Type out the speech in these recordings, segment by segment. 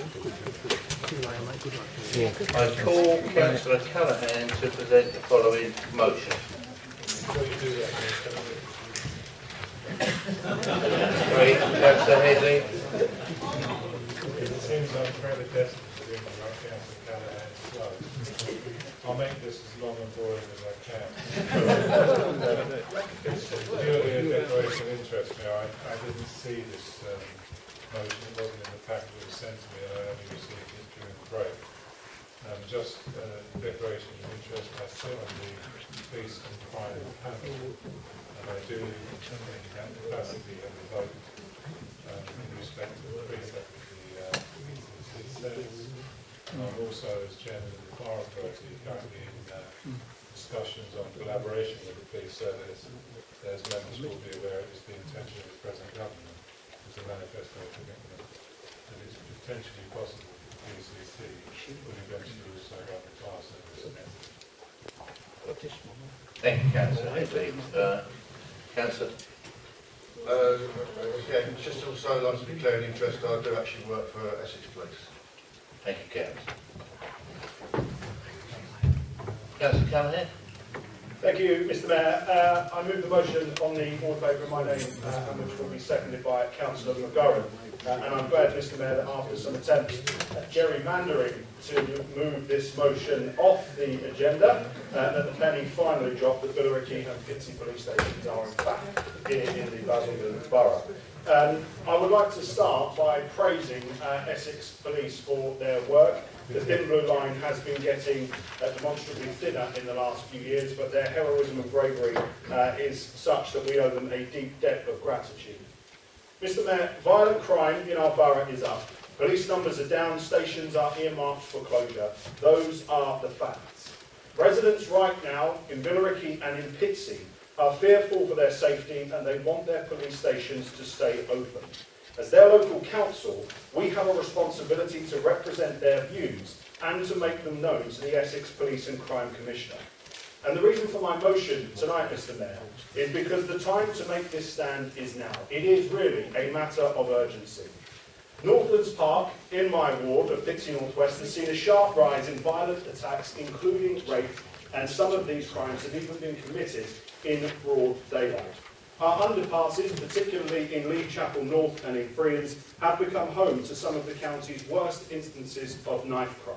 I call Councillor Callaghan to present the following motion. Great, Councillor Headley. It seems I'm fairly desperate to interrupt Councillor Callaghan's flow. I'll make this as long and boring as I can. It's purely a declaration of interest now. I didn't see this motion. It wasn't in the packet that was sent to me, and I only received it during the break. Just a declaration of interest. I sit on the Peace and Crime panel, and I do think that capacity have a vote in respect to the precept of the says. I'm also, as chairman of the Bar Authority, currently in discussions on collaboration with the police service. As members will be aware, it is the intention of the present government to manifest their commitment that it's potentially possible for the PCC would eventually also have a class service message. Thank you, Councillor Headley. Councillor. Again, just also like to declare an interest. I do actually work for Essex Police. Thank you, Councillor. Councillor Callaghan. Thank you, Mr. Mayor. I move the motion on the board paper in my name, which will be seconded by Councillor McGurran. And I'm glad, Mr. Mayor, that after some attempts at gerrymandering to move this motion off the agenda, that the penny finally dropped that Billericay and Pitsea police stations are in fact in the Basildon borough. I would like to start by praising Essex Police for their work. The thin blue line has been getting demonstrably thinner in the last few years, but their heroism and bravery is such that we owe them a deep debt of gratitude. Mr. Mayor, violent crime in our borough is up. Police numbers are down, stations are earmarked for closure. Those are the facts. Residents right now in Billericay and in Pitsea are fearful for their safety and they want their police stations to stay open. As their local council, we have a responsibility to represent their views and to make them known to the Essex Police and Crime Commissioner. And the reason for my motion tonight, Mr. Mayor, is because the time to make this stand is now. It is really a matter of urgency. Northlands Park, in my ward of Pitsea North West, has seen a sharp rise in violent attacks, including rape, and some of these crimes have even been committed in broad daylight. Our underpasses, particularly in Lee Chapel North and in Friends, have become home to some of the county's worst instances of knife crime.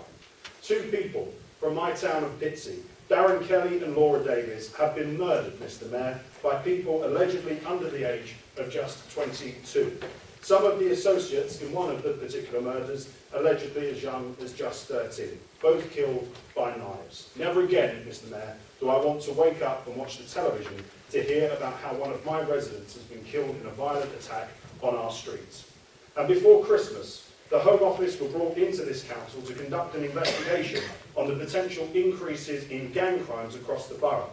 2 people from my town of Pitsea, Darren Kelly and Laura Davies, have been murdered, Mr. Mayor, by people allegedly under the age of just 22. Some of the associates in one of the particular murders allegedly as young as just 13, both killed by knives. Never again, Mr. Mayor, do I want to wake up and watch the television to hear about how one of my residents has been killed in a violent attack on our streets. And before Christmas, the Home Office were brought into this council to conduct an investigation on the potential increases in gang crimes across the borough.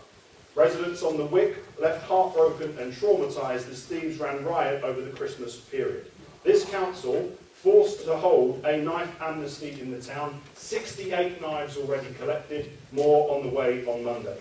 Residents on the Wick left heartbroken and traumatised as thieves ran riot over the Christmas period. This council forced to hold a knife amnesty in the town, 68 knives already collected, more on the way on Monday.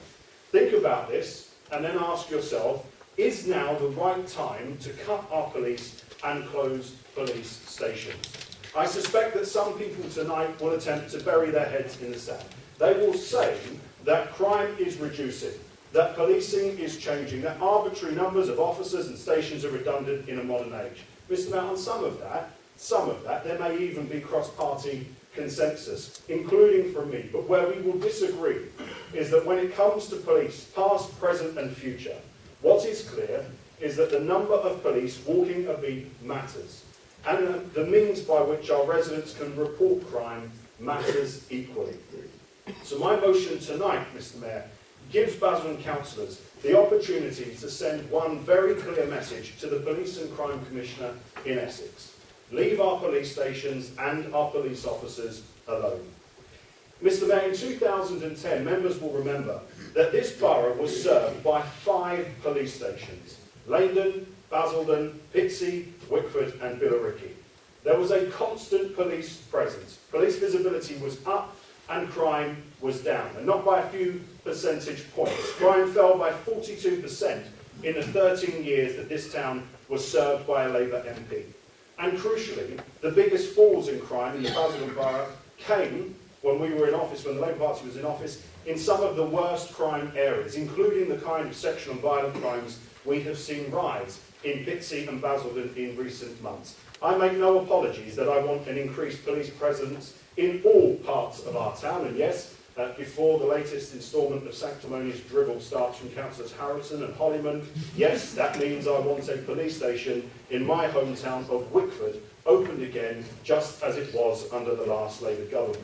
Think about this and then ask yourself, is now the right time to cut our police and close police stations? I suspect that some people tonight will attempt to bury their heads in the sand. They will say that crime is reducing, that policing is changing, that arbitrary numbers of officers and stations are redundant in a modern age. Mr. Mayor, on some of that, there may even be cross-party consensus, including from me. But where we will disagree is that when it comes to police, past, present and future, what is clear is that the number of police walking a beat matters. And the means by which our residents can report crime matters equally. So my motion tonight, Mr. Mayor, gives Basildon councillors the opportunity to send one very clear message to the Police and Crime Commissioner in Essex. Leave our police stations and our police officers alone. Mr. Mayor, in 2010, members will remember that this borough was served by 5 police stations: Leyden, Basildon, Pitsea, Wickford and Billericay. There was a constant police presence. Police visibility was up and crime was down, and not by a few percentage points. Crime fell by 42% in the 13 years that this town was served by a Labour MP. And crucially, the biggest falls in crime in the Basildon Borough came when we were in office, when the Labour Party was in office, in some of the worst crime areas, including the kind of sexual and violent crimes we have seen rise in Pitsea and Basildon in recent months. I make no apologies that I want an increased police presence in all parts of our town, and yes, before the latest instalment of sanctimonious dribble starts from Councillors Harrison and Hollyman, yes, that means I want a police station in my hometown of Wickford opened again, just as it was under the last Labour government.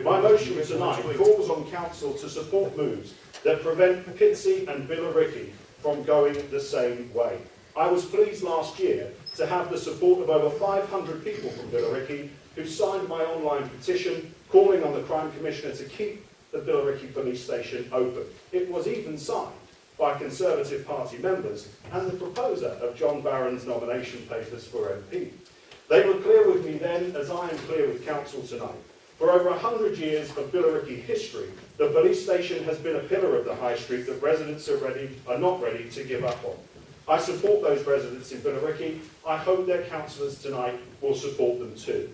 My motion tonight calls on Council to support moves that prevent Pitsea and Billericay from going the same way. I was pleased last year to have the support of over 500 people from Billericay who signed my online petition calling on the Crime Commissioner to keep the Billericay police station open. It was even signed by Conservative Party members and the proposer of John Barron's nomination papers for MP. They were clear with me then, as I am clear with Council tonight. For over 100 years of Billericay history, the police station has been a pillar of the High Street that residents are not ready to give up on. I support those residents in Billericay. I hope their councillors tonight will support them too.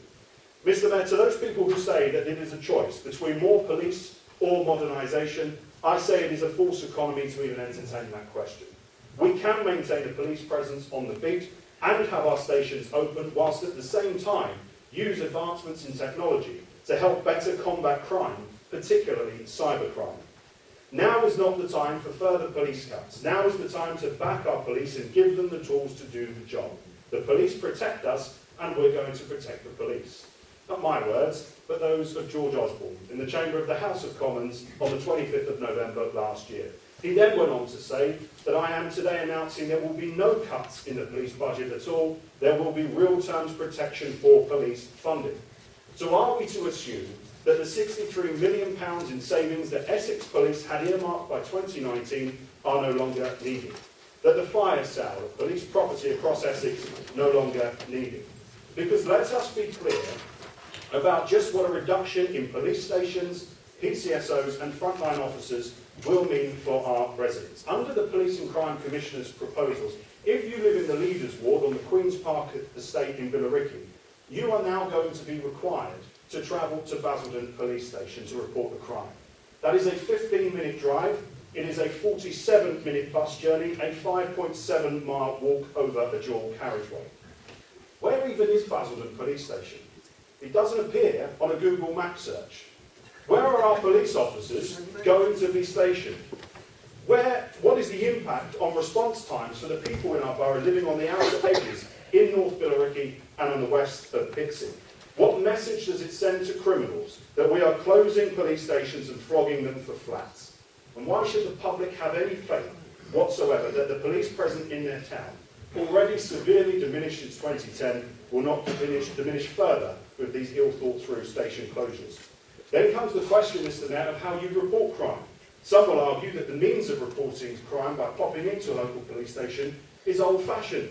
Mr Mayor, to those people who say that it is a choice between more police or modernisation, I say it is a false economy to even entertain that question. We can maintain a police presence on the beat and have our stations open, whilst at the same time use advancements in technology to help better combat crime, particularly cybercrime. Now is not the time for further police cuts. Now is the time to back our police and give them the tools to do the job. The police protect us, and we're going to protect the police. Not my words, but those of George Osborne in the chamber of the House of Commons on the 25th of November last year. He then went on to say that I am today announcing there will be no cuts in the police budget at all. There will be real terms protection for police funding. So are we to assume that the £63 million in savings that Essex Police had earmarked by 2019 are no longer needed? That the fire sale of police property across Essex no longer needed? Because let us be clear about just what a reduction in police stations, PCSOs and frontline officers will mean for our residents. Under the Police and Crime Commissioner's proposals, if you live in the Leaders Ward on the Queen's Park estate in Billericay, you are now going to be required to travel to Basildon Police Station to report the crime. That is a 15-minute drive, it is a 47-minute bus journey, a 5.7-mile walk over a dual carriageway. Where even is Basildon Police Station? It doesn't appear on a Google map search. Where are our police officers going to be stationed? What is the impact on response times for the people in our borough living on the outer edges in North Billericay and on the west of Pitsea? What message does it send to criminals that we are closing police stations and flogging them for flats? And why should the public have any faith whatsoever that the police present in their town, already severely diminished since 2010, will not diminish further with these ill-thought-through station closures? Then comes the question, Mr Mayor, of how you report crime. Some will argue that the means of reporting crime by popping into a local police station is old-fashioned.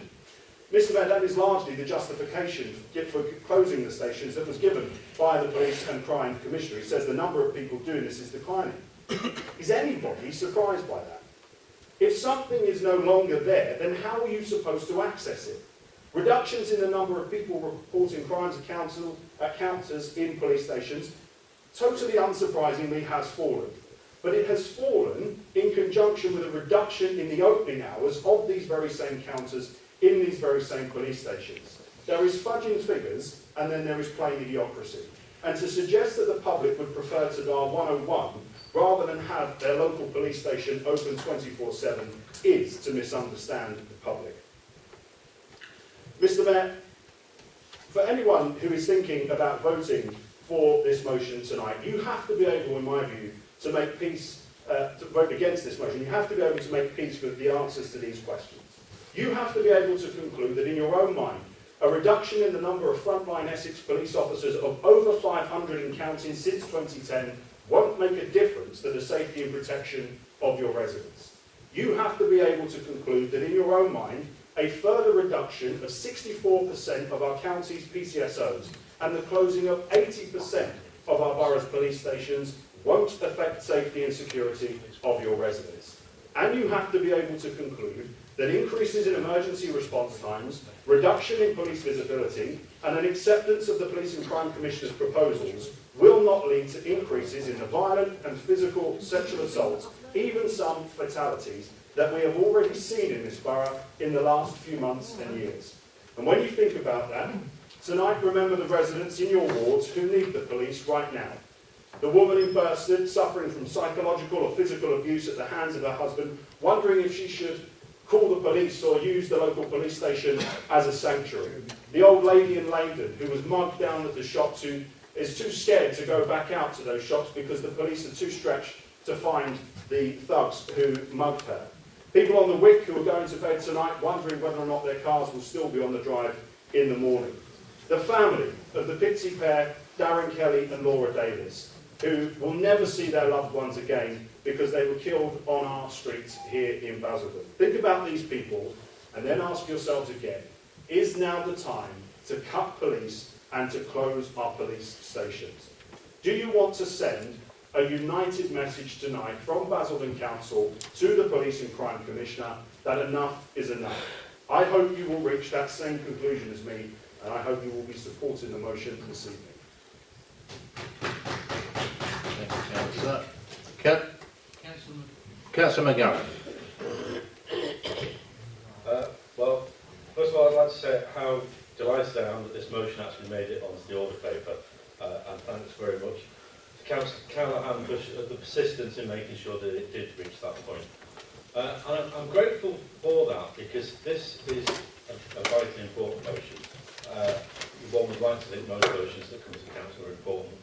Mr Mayor, that is largely the justification for closing the stations that was given by the Police and Crime Commissioner. He says the number of people doing this is declining. Is anybody surprised by that? If something is no longer there, then how are you supposed to access it? Reductions in the number of people reporting crimes at counters in police stations, totally unsurprisingly, has fallen. But it has fallen in conjunction with a reduction in the opening hours of these very same counters in these very same police stations. There is fudging figures, and then there is plain idiocracy. And to suggest that the public would prefer to dial 101 rather than have their local police station open 24/7 is to misunderstand the public. Mr Mayor, for anyone who is thinking about voting for this motion tonight, you have to be able, in my view, to make peace, to vote against this motion. You have to be able to make peace with the answers to these questions. You have to be able to conclude that in your own mind, a reduction in the number of frontline Essex police officers of over 500 and counting since 2010 won't make a difference to the safety and protection of your residents. You have to be able to conclude that in your own mind, a further reduction of 64% of our county's PCSOs and the closing of 80% of our borough's police stations won't affect safety and security of your residents. And you have to be able to conclude that increases in emergency response times, reduction in police visibility, and an acceptance of the Police and Crime Commissioner's proposals will not lead to increases in the violent and physical sexual assaults, even some fatalities, that we have already seen in this borough in the last few months and years. And when you think about that, tonight remember the residents in your wards who need the police right now. The woman in Basildon suffering from psychological or physical abuse at the hands of her husband, wondering if she should call the police or use the local police station as a sanctuary. The old lady in Leyden who was mugged down at the shops, who is too scared to go back out to those shops because the police are too stretched to find the thugs who mugged her. People on the Wick who are going to bed tonight wondering whether or not their cars will still be on the drive in the morning. The family of the Pitsy pair, Darren Kelly and Laura Davis, who will never see their loved ones again because they were killed on our streets here in Basildon. Think about these people and then ask yourselves again, is now the time to cut police and to close our police stations? Do you want to send a united message tonight from Basildon Council to the Police and Crime Commissioner that enough is enough? I hope you will reach that same conclusion as me, and I hope you will be supporting the motion this evening. Thank you, Councillor. Councillor McGarren. Well, first of all, I'd like to say how delighted I am that this motion actually made it onto the order paper, and thanks very much to Councillor Callaghan for the persistence in making sure that it did reach that point. And I'm grateful for that, because this is a vitally important motion. One would like to think most motions that come to the council are important,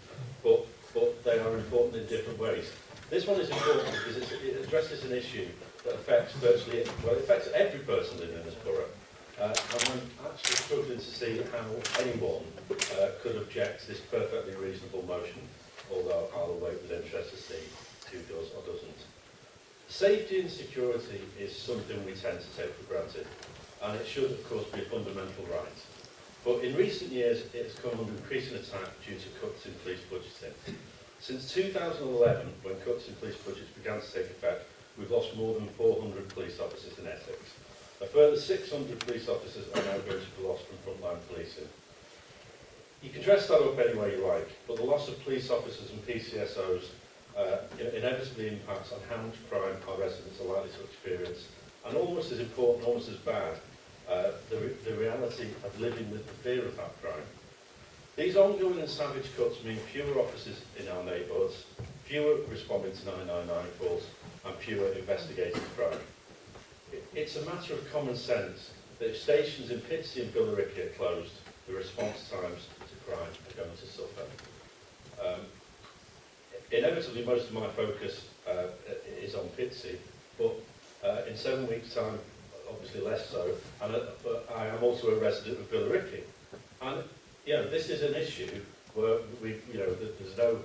but they are important in different ways. This one is important because it addresses an issue that affects virtually, well, it affects every person living in this borough. And I'm actually struggling to see how anyone could object to this perfectly reasonable motion, although I'll wait with interest to see who does or doesn't. Safety and security is something we tend to take for granted, and it should, of course, be a fundamental right. But in recent years, it has come under increasing attack due to cuts in police budgeting. Since 2011, when cuts in police budgets began to take effect, we've lost more than 400 police officers in Essex. A further 600 police officers are now going to be lost from frontline policing. You can dress that up any way you like, but the loss of police officers and PCSOs inevitably impacts on how much crime our residents are likely to experience, and almost as important, almost as bad, the reality of living with the fear of that crime. These ongoing and savage cuts mean fewer officers in our neighbourhoods, fewer responding to 999 calls, and fewer investigating crime. It's a matter of common sense that if stations in Pitsy and Billericay are closed, the response times to crime are going to suffer. Inevitably, most of my focus is on Pitsy, but in 7 weeks' time, obviously less so, and but I am also a resident of Billericay. And this is an issue where there's no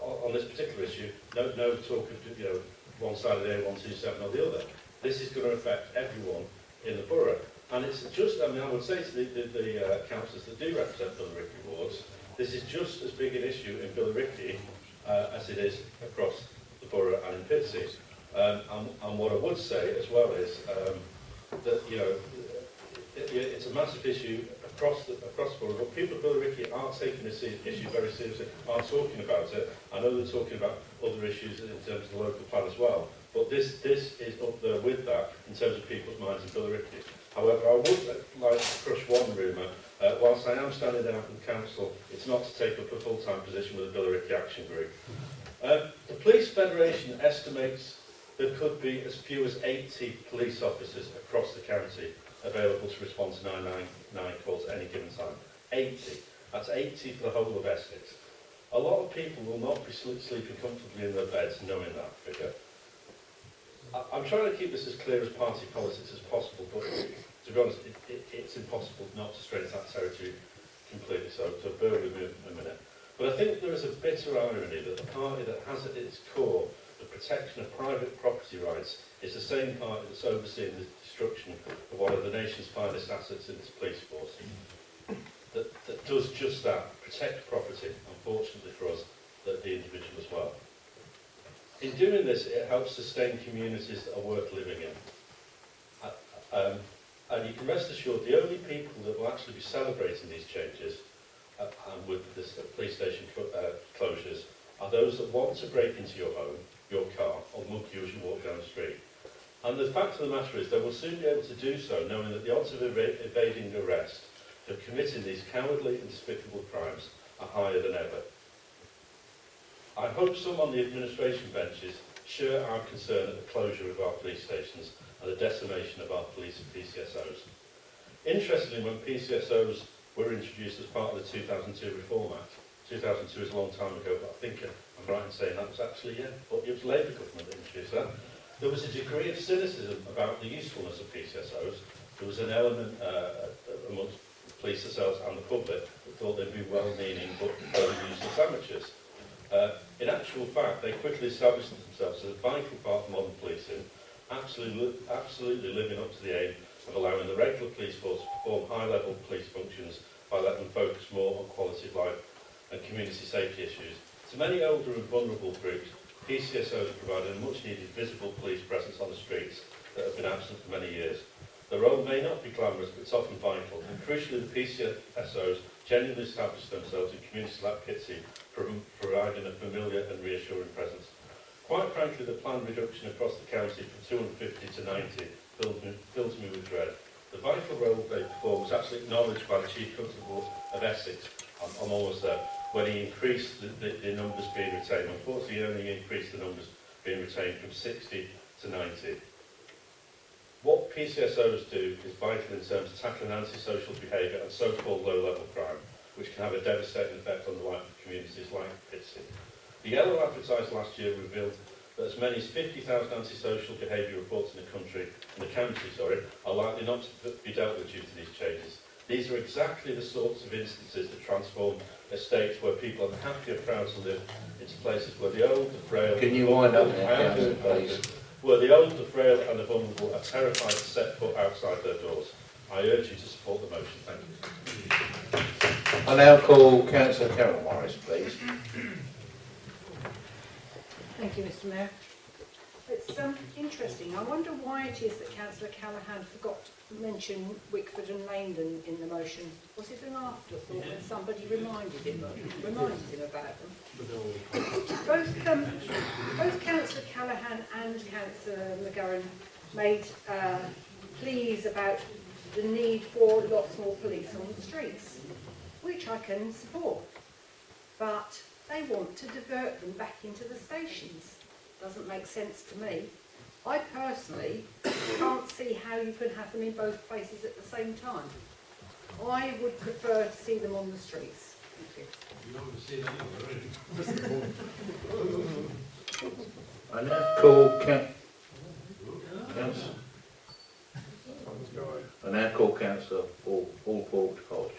on this particular issue, no talk of one side of the A127 or the other. This is going to affect everyone in the borough, and it's just. I mean, I would say to the councillors that do represent Billericay wards, this is just as big an issue in Billericay as it is across the borough and in Pitsy. And what I would say as well is that it's a massive issue across the borough, but people of Billericay are taking this issue very seriously, are talking about it. I know they're talking about other issues in terms of the local plan as well, but this is up there with that in terms of people's minds in Billericay. However, I would like to crush one rumour. Whilst I am standing down from the council, it's not to take up a full-time position with the Billericay Action Group. The Police Federation estimates there could be as few as 80 police officers across the county available to respond to 999 calls at any given time. 80. That's 80 for the whole of Essex. A lot of people will not be sleeping comfortably in their beds knowing that figure. I'm trying to keep this as clear as party politics as possible, but to be honest, it's impossible not to stray into that territory completely, so bear with me a minute. But I think there is a bitter irony that the party that has at its core the protection of private property rights is the same party that's overseeing the destruction of one of the nation's finest assets in its police force. That does just that, protect property, unfortunately for us, the individual as well. In doing this, it helps sustain communities that are worth living in. And you can rest assured the only people that will actually be celebrating these changes and with this police station closures are those that want to break into your home, your car, or mug you as you walk down the street. And the fact of the matter is they will soon be able to do so knowing that the odds of evading arrest for committing these cowardly and despicable crimes are higher than ever. I hope some on the administration benches share our concern at the closure of our police stations and the decimation of our police and PCSOs. Interestingly, when PCSOs were introduced as part of the 2002 Reform Act, 2002 is a long time ago, but I think I'm right in saying that was actually, but it was Labour government that introduced that. There was a degree of cynicism about the usefulness of PCSOs. There was an element amongst the police themselves and the public that thought they'd be well-meaning but useless amateurs. In actual fact, they quickly established themselves as a vital part of modern policing, absolutely living up to the aim of allowing the regular police force to perform high-level police functions by letting them focus more on quality of life and community safety issues. To many older and vulnerable groups, PCSOs have provided a much-needed visible police presence on the streets that have been absent for many years. The role may not be glamorous, but it's often vital. And crucially, the PCSOs genuinely establish themselves in communities like Pitsea, providing a familiar and reassuring presence. Quite frankly, the planned reduction across the county from 250 to 90 fills me with dread. The vital role they perform was actually acknowledged by the Chief Constable of Essex, I'm almost there, when he increased the numbers being retained. Unfortunately, he only increased the numbers being retained from 60 to 90. What PCSOs do is vital in terms of tackling antisocial behaviour and so-called low-level crime, which can have a devastating effect on the life of communities like Pitsea. The Yellow advertised last year revealed that as many as 50,000 antisocial behaviour reports in the county, are likely not to be dealt with due to these changes. These are exactly the sorts of instances that transform estates where people are happy and proud to live into places where the old, the frail... Can you wind up now, Councillor, please? Where the old, the frail and the vulnerable are terrified to set foot outside their doors. I urge you to support the motion. Thank you. I now call Councillor Carol Morris, please. Thank you, Mr. Mayor. It's interesting. I wonder why it is that Councillor Callaghan forgot to mention Wickford and Langdon in the motion. Was it an afterthought when somebody reminded him about them? Both Councillor Callaghan and Councillor McGurran made pleas about the need for lots more police on the streets, which I can support. But they want to divert them back into the stations. Doesn't make sense to me. I personally can't see how you can have them in both places at the same time. I would prefer to see them on the streets. Thank you. You don't want to see that anywhere, I now call Councillor. I now call Councillor Paul Hodge.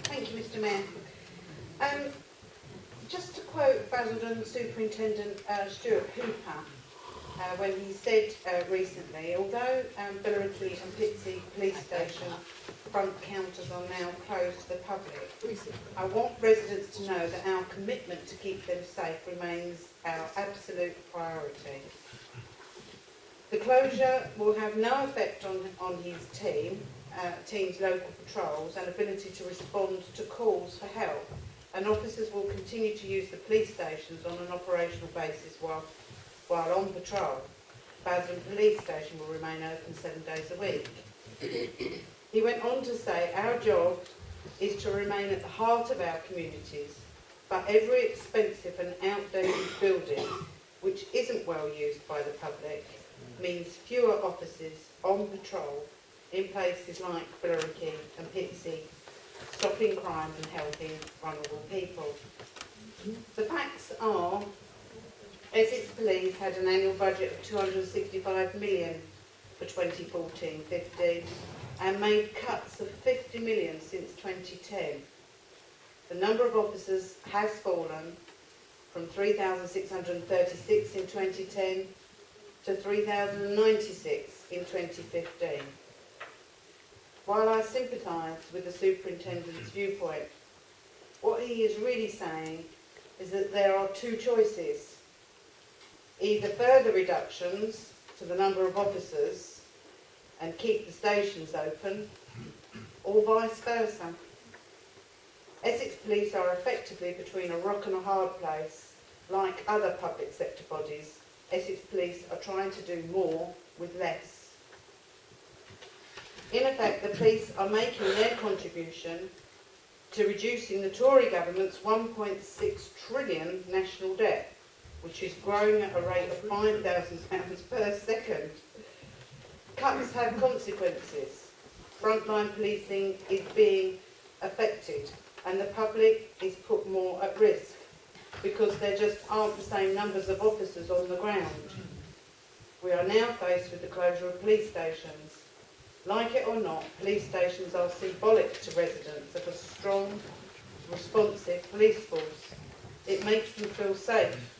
Thank you, Mr. Mayor. Just to quote Basildon Superintendent Stuart Hooper, when he said recently, although Billericay and Pitsea police station front counters are now closed to the public, I want residents to know that our commitment to keep them safe remains our absolute priority. The closure will have no effect on his team's local patrols and ability to respond to calls for help, and officers will continue to use the police stations on an operational basis while on patrol. Basildon Police Station will remain open 7 days a week. He went on to say, our job is to remain at the heart of our communities, but every expensive and outdated building which isn't well used by the public means fewer officers on patrol in places like Billericay and Pitsea, stopping crime and helping vulnerable people. The facts are, Essex Police had an annual budget of 265 million for 2014-15 and made cuts of 50 million since 2010. The number of officers has fallen from 3,636 in 2010 to 3,096 in 2015. While I sympathise with the Superintendent's viewpoint, what he is really saying is that there are two choices. either further reductions to the number of officers and keep the stations open, or vice versa. Essex Police are effectively between a rock and a hard place. Like other public sector bodies, Essex Police are trying to do more with less. In effect, the police are making their contribution to reducing the Tory government's £1.6 trillion national debt, which is growing at a rate of £5,000 per second. Cuts have consequences. Frontline policing is being affected, and the public is put more at risk because there just aren't the same numbers of officers on the ground. We are now faced with the closure of police stations. Like it or not, police stations are symbolic to residents of a strong, responsive police force. It makes them feel safe.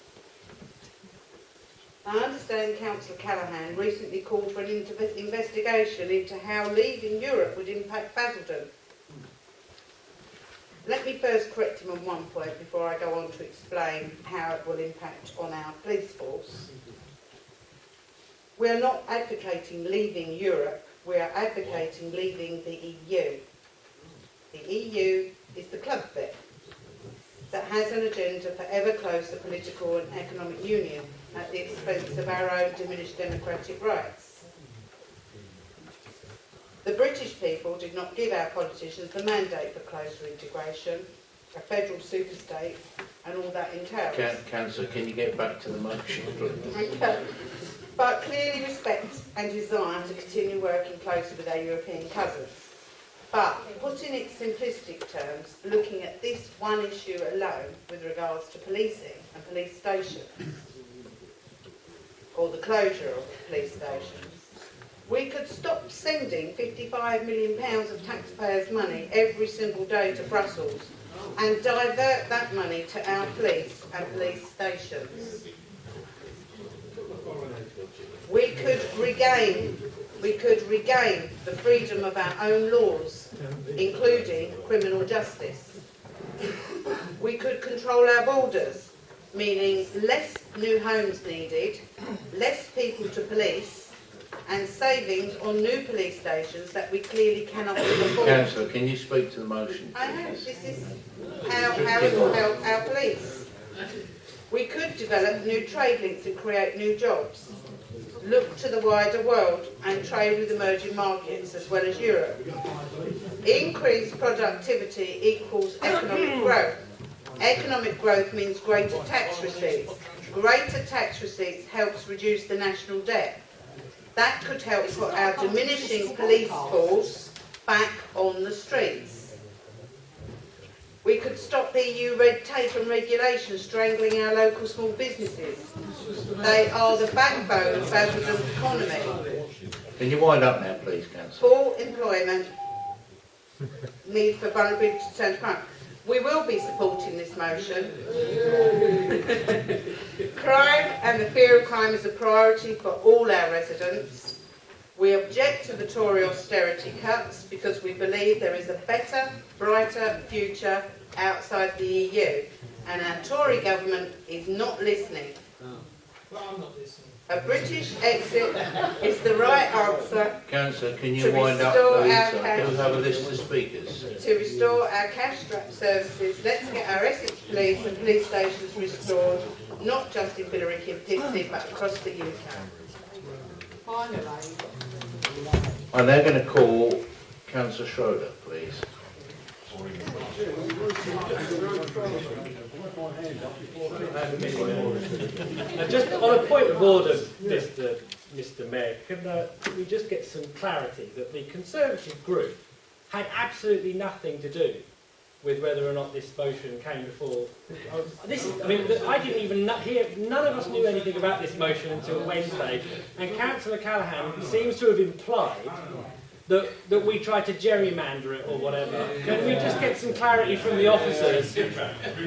I understand Councillor Callaghan recently called for an investigation into how leaving Europe would impact Basildon. Let me first correct him on one point before I go on to explain how it will impact on our police force. We are not advocating leaving Europe, we are advocating leaving the EU. The EU is the club bit that has an agenda for ever closer political and economic union at the expense of our own diminished democratic rights. The British people did not give our politicians the mandate for closer integration, a federal superstate, and all that entails. Councillor, can you get back to the motion, please? Okay. But clearly respect and desire to continue working closely with our European cousins. But put in its simplistic terms, looking at this one issue alone with regards to policing and police stations, or the closure of police stations, we could stop sending £55 million of taxpayers' money every single day to Brussels and divert that money to our police and police stations. We could regain the freedom of our own laws, including criminal justice. We could control our borders, meaning less new homes needed, less people to police, and savings on new police stations that we clearly cannot afford. Councillor, can you speak to the motion? I know, this is how it will help our police. We could develop new trade links and create new jobs. Look to the wider world and trade with emerging markets as well as Europe. Increased productivity equals economic growth. Economic growth means greater tax receipts. Greater tax receipts helps reduce the national debt. That could help put our diminishing police force back on the streets. We could stop EU red tape and regulation strangling our local small businesses. They are the backbone of Basildon's economy. Can you wind up now, please, Councillor? Full employment, need for vulnerability to turn to crime. We will be supporting this motion. Crime and the fear of crime is a priority for all our residents. We object to the Tory austerity cuts because we believe there is a better, brighter future outside the EU, and our Tory government is not listening. Well, I'm not listening. A British exit is the right answer Councillor, can you To wind up, restore please? our I cash. do have a list of speakers. to restore our cash-strapped services. Let's get our Essex Police and police stations restored, not just in Billericay and Pitsea, but across the UK. Finally. I'm now going to call Councillor Schroeder, please. Just on a point of order, Mr. Mayor, can we just get some clarity that the Conservative group had absolutely nothing to do with whether or not this motion came before? I didn't even hear, none of us knew anything about this motion until Wednesday, and Councillor Callaghan seems to have implied that we tried to gerrymander it or whatever. Can we just get some clarity from the officers?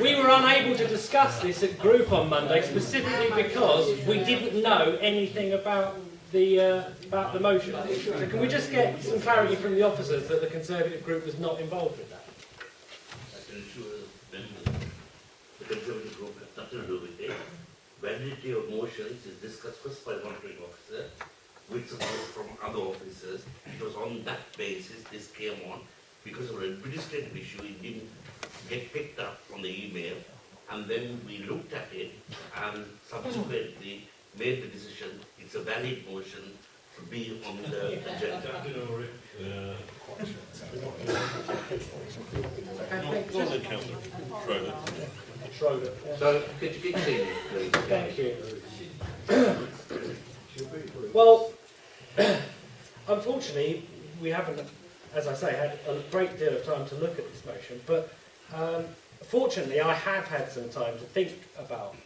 We were unable to discuss this at group on Monday, specifically because we didn't know anything about the motion. So can we just get some clarity from the officers that the Conservative group was not involved with that? I can assure members the Conservative group has nothing to do with it. validity of motions is discussed first by one hearing officer with support from other officers. It was on that basis this came on. Because of an administrative issue, it didn't get picked up on the email. And then we looked at it and subsequently made the decision it's a valid motion to be on the agenda. Schroeder. So could you continue, please? Thank you. Well, unfortunately, we haven't, as I say, had a great deal of time to look at this motion, but fortunately I have had some time to think about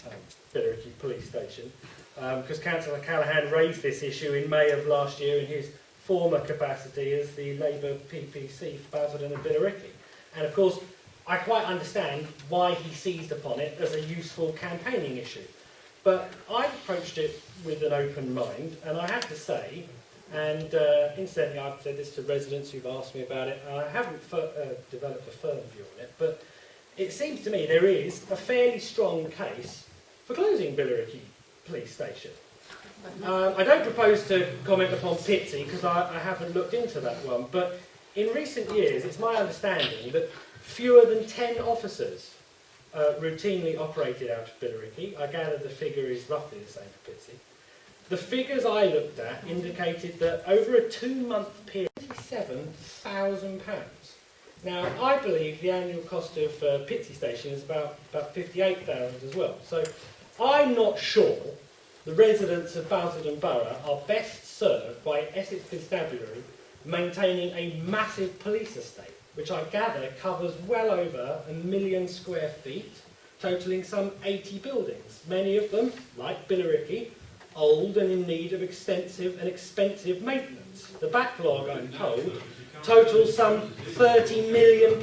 Billericay Police Station, because Councillor Callaghan raised this issue in May of last year in his former capacity as the Labour PPC for Basildon and Billericay. And of course, I quite understand why he seized upon it as a useful campaigning issue. But I've approached it with an open mind, and I have to say, and incidentally I've said this to residents who've asked me about it, and I haven't developed a firm view on it, but it seems to me there is a fairly strong case for closing Billericay Police Station. I don't propose to comment upon Pitsea because I haven't looked into that one, but in recent years it's my understanding that fewer than 10 officers routinely operated out of Billericay. I gather the figure is roughly the same for Pitsea. The figures I looked at indicated that over a 2-month period, £27,000. Now, I believe the annual cost of Pitsea Station is about £58,000 as well. So I'm not sure the residents of Basildon Borough are best served by Essex Constabulary maintaining a massive police estate, which I gather covers well over 1 million square feet, totalling some 80 buildings, many of them, like Billericay, old and in need of extensive and expensive maintenance. The backlog, I'm told, totals some £30 million.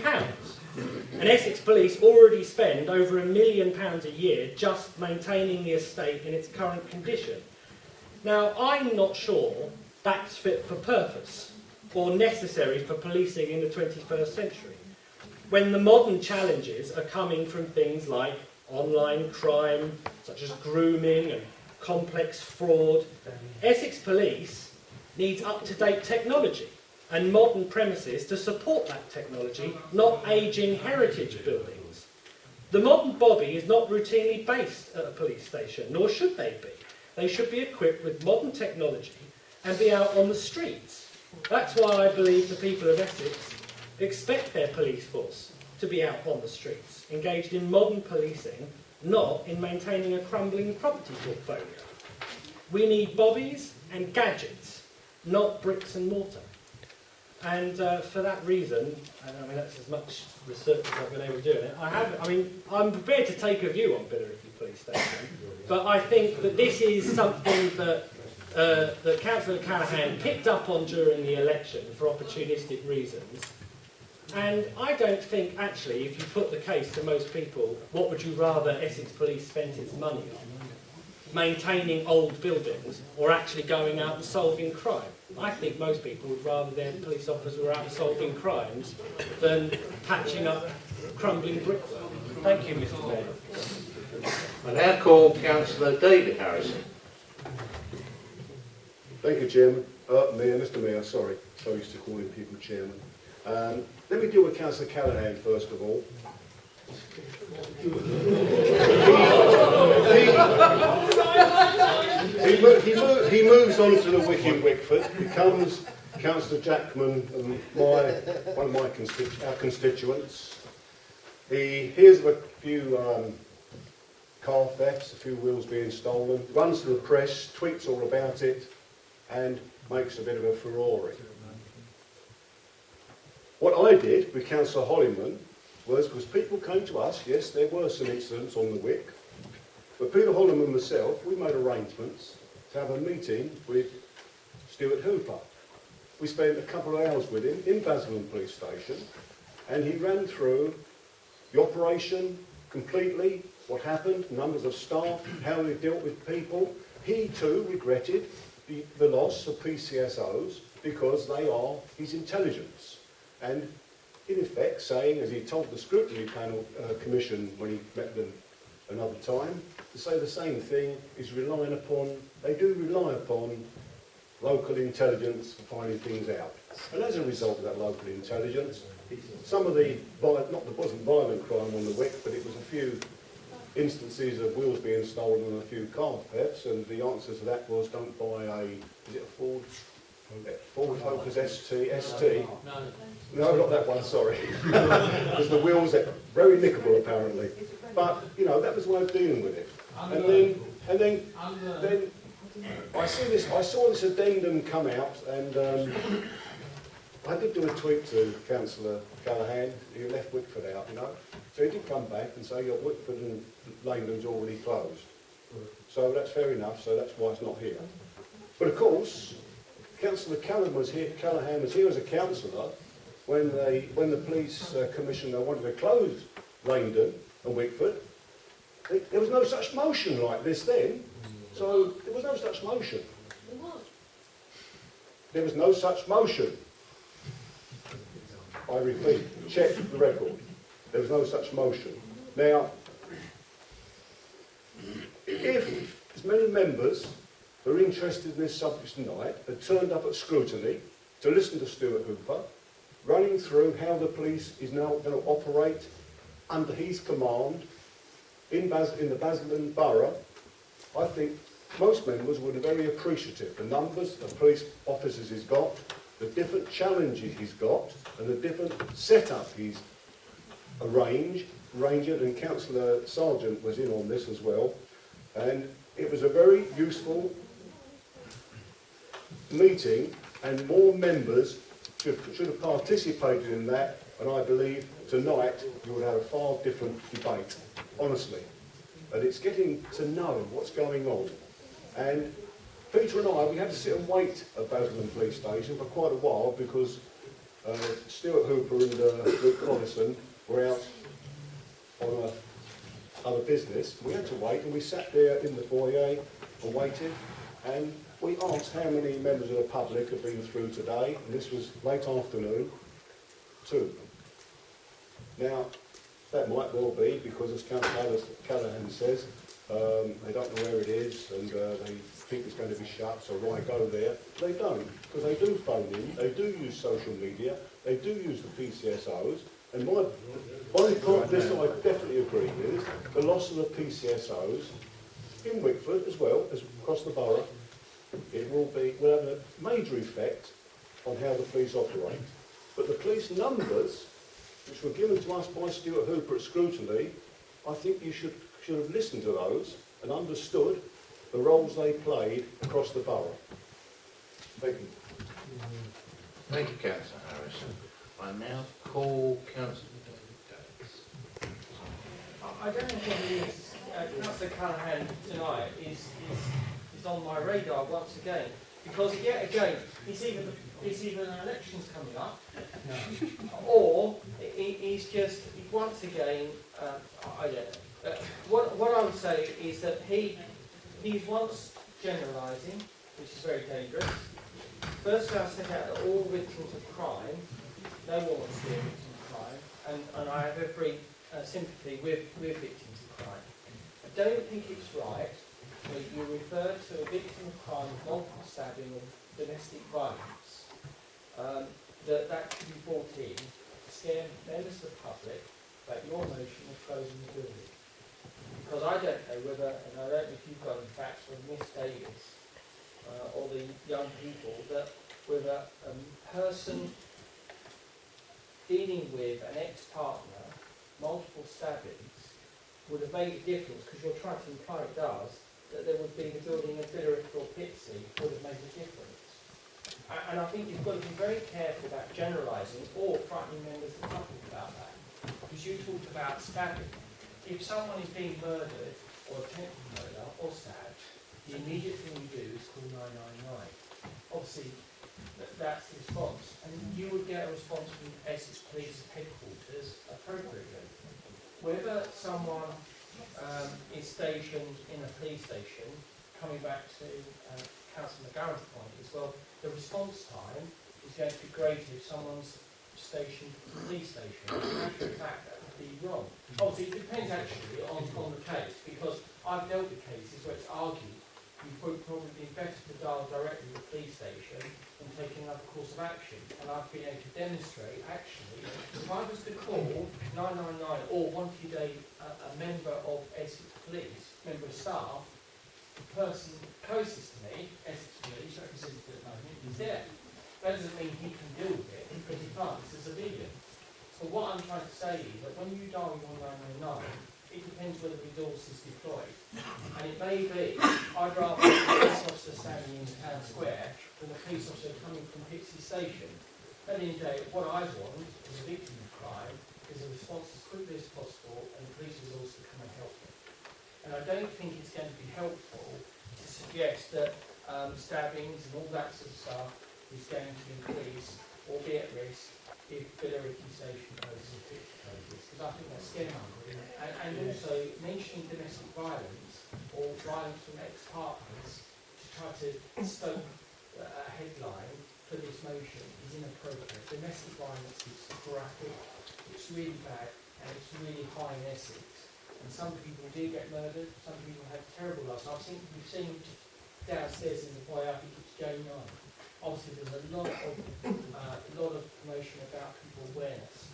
And Essex Police already spend over £1 million a year just maintaining the estate in its current condition. Now, I'm not sure that's fit for purpose or necessary for policing in the 21st century, when the modern challenges are coming from things like online crime, such as grooming and complex fraud. Essex Police needs up-to-date technology and modern premises to support that technology, not ageing heritage buildings. The modern bobby is not routinely based at a police station, nor should they be. They should be equipped with modern technology and be out on the streets. That's why I believe the people of Essex expect their police force to be out on the streets, engaged in modern policing, not in maintaining a crumbling property portfolio. We need bobbies and gadgets, not bricks and mortar. And for that reason, and I mean that's as much research as I've been able to do in it, I'm prepared to take a view on Billericay Police Station, but I think that this is something that that Councillor Callaghan picked up on during the election for opportunistic reasons. And I don't think, actually, if you put the case to most people, what would you rather Essex Police spent its money on? Maintaining old buildings or actually going out and solving crime? I think most people would rather their police officers were out solving crimes than patching up crumbling brickwork. Thank you, Mr. Mayor. I now call Councillor David Harrison. Thank you, Chairman. Mr. Mayor, sorry. So used to calling people Chairman. Let me deal with Councillor Callaghan first of all. He moves on to the Wick in Wickford, becomes Councillor Jackman, one of our constituents. He hears of a few car thefts, a few wheels being stolen, runs to the press, tweets all about it, and makes a bit of a furore. What I did with Councillor Holliman was, because people came to us, yes, there were some incidents on the Wick, but Peter Holliman and myself, we made arrangements to have a meeting with Stuart Hooper. We spent a couple of hours with him in Basildon Police Station, and he ran through the operation completely, what happened, numbers of staff, how we dealt with people. He too regretted the loss of PCSOs because they are his intelligence. And in effect saying, as he told the scrutiny panel commission when he met them another time, to say the same thing is they do rely upon local intelligence for finding things out. And as a result of that local intelligence, some of there wasn't violent crime on the Wick, but it was a few instances of wheels being stolen and a few car thefts, and the answer to that was don't buy is it a Ford Focus ST? No, not that one, sorry. Because the wheels are very nickable apparently. But, you know, that was the way of dealing with it. And then I saw this addendum come out, and I did do a tweet to Councillor Callaghan. He left Wickford out, you know. So he did come back and say, yeah, Wickford and Langdon's already closed. So that's fair enough, so that's why it's not here. But of course, Councillor Callaghan was here as a councillor when the police commissioner wanted to close Langdon and Wickford. There was no such motion like this then. So there was no such motion. There was no such motion. I repeat, check the record. There was no such motion. Now, if as many members who are interested in this subject tonight had turned up at scrutiny to listen to Stuart Hooper, running through how the police is now going to operate under his command in the Basildon Borough, I think most members would be very appreciative. The numbers of police officers he's got, the different challenges he's got, and the different setup he's arranged, and Councillor Sargent was in on this as well, and it was a very useful meeting, and more members should have participated in that, and I believe tonight you would have a far different debate, honestly. And it's getting to know what's going on. And Peter and I, we had to sit and wait at Basildon Police Station for quite a while because Stuart Hooper and Luke Collison were out on other business. We had to wait, and we sat there in the foyer and waited, and we asked how many members of the public had been through today, and this was late afternoon, 2. Now, that might well be because, as Councillor Callaghan says, they don't know where it is, and they think it's going to be shut, so why go there? They don't, because they do phone in, they do use social media, they do use the PCSOs, and one part of this I definitely agree with, the loss of the PCSOs in Wickford as well as across the borough, it will have a major effect on how the police operate. But the police numbers, which were given to us by Stuart Hooper at scrutiny, I think you should have listened to those and understood the roles they played across the borough. Thank you. Thank you, Councillor Harrison. I now call Councillor Davis. I don't know whether Councillor Callaghan tonight is on my radar once again, because yet again, it's either an election's coming up, or he's just, once again, I don't know. What I would say is that he's once generalising, which is very dangerous. Firstly, I set out that all victims of crime, no one wants to be a victim of crime, and I have every sympathy with victims of crime. I don't think it's right that you refer to a victim of crime of multiple stabbing or domestic violence, that could be brought in to scare members of the public about your motion of closing the building. Because I don't know whether, and I don't know if you've got any facts from Miss Davis or the young people, that whether a person dealing with an ex-partner, multiple stabbings, would have made a difference, because you're trying to imply it does, that there would be the building of Billericay or Pitsea would have made a difference. And I think you've got to be very careful about generalising or frightening members of the public about that. Because you talked about stabbing. If someone is being murdered or attempted murder or stabbed, the immediate thing you do is call 999. Obviously, that's the response. And you would get a response from Essex Police Headquarters appropriately. Whether someone is stationed in a police station, coming back to Councillor McGarren's point as well, the response time is going to be greater if someone's station to the police station. In actual fact, that would be wrong. Obviously, it depends actually on the case, because I've dealt with cases where it's argued you'd probably be better to dial directly to the police station and take another course of action. And I've been able to demonstrate, actually, if I was to call 999 or wanted a member of Essex Police, member of staff, the person closest to me, Essex Police, represented at the moment, is there. That doesn't mean he can deal with it, because he can't, it's a civilian. So what I'm trying to say is that when you dial 1999, it depends whether the resource is deployed. And it may be, I'd rather have a police officer standing in town square than a police officer coming from Pixie Station. At the end of the day, what I want as a victim of crime is a response as quickly as possible and the police resource to come and help me. And I don't think it's going to be helpful to suggest that stabbings and all that sort of stuff is going to increase or be at risk if Billericay Station closes or Pixie closes, because I think that's scaremongering. And also mentioning domestic violence or violence from ex-partners to try to stoke a headline for this motion is inappropriate. Domestic violence is graphic, it's really bad, and it's really high in Essex. And some people do get murdered, some people have terrible loss. We've seen downstairs in the foyer, I think it's Jane 9. Obviously there's a lot of promotion about people awareness.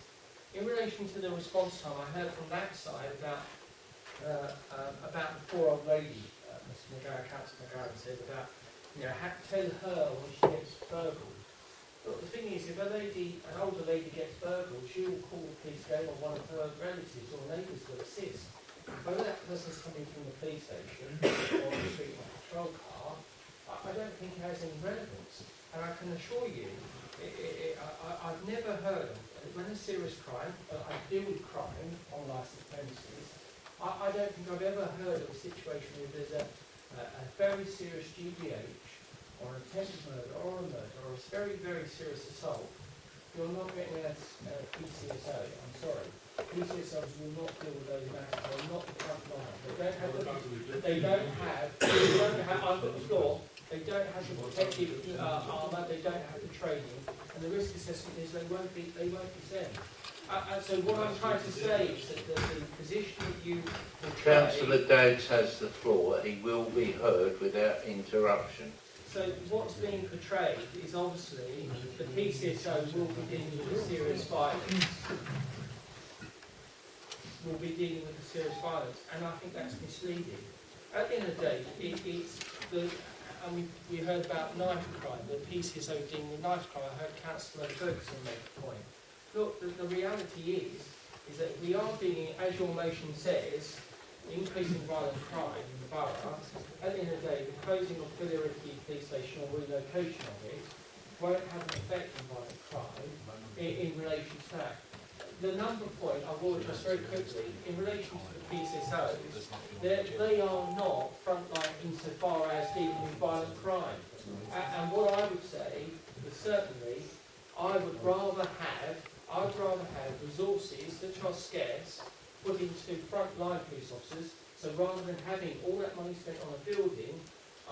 In relation to the response time, I heard from that side about the poor old lady, Mr. McGarry, Councillor McGarry said about, tell her when she gets burgled. But the thing is, if an older lady gets burgled, she will call the police again, or one of her relatives or neighbours will assist. Whether that person's coming from the police station or the street or patrol car, I don't think it has any relevance. And I can assure you, I've never heard of, when a serious crime, I deal with crime on licensed premises, I don't think I've ever heard of a situation where there's a very serious GBH, or an attempted murder, or a murder, or a very, very serious assault. You're not getting a PCSO, I'm sorry. PCSOs will not deal with those matters, they're not the front line. They don't have, I've got the floor, they don't have the protective armour, they don't have the training, and the risk assessment is they won't be sent. And so what I'm trying to say is that the position that you portray... Councillor Daggs has the floor. He will be heard without interruption. So what's being portrayed is obviously the PCSO will be dealing with a serious violence. Will be dealing with a serious violence, and I think that's misleading. At the end of the day, it's the... And we heard about knife crime, the PCSO dealing with knife crime. I heard Councillor Ferguson make a point. Look, the reality is that we are dealing, as your motion says, increasing violent crime in the borough. At the end of the day, the closing of Billericay Police Station or relocation of it won't have an effect on violent crime in relation to that. The number point, I will address very quickly, in relation to the PCSOs, they are not frontline insofar as dealing with violent crime. And what I would say is certainly, I would rather have resources that are scarce put into frontline police officers, so rather than having all that money spent on a building,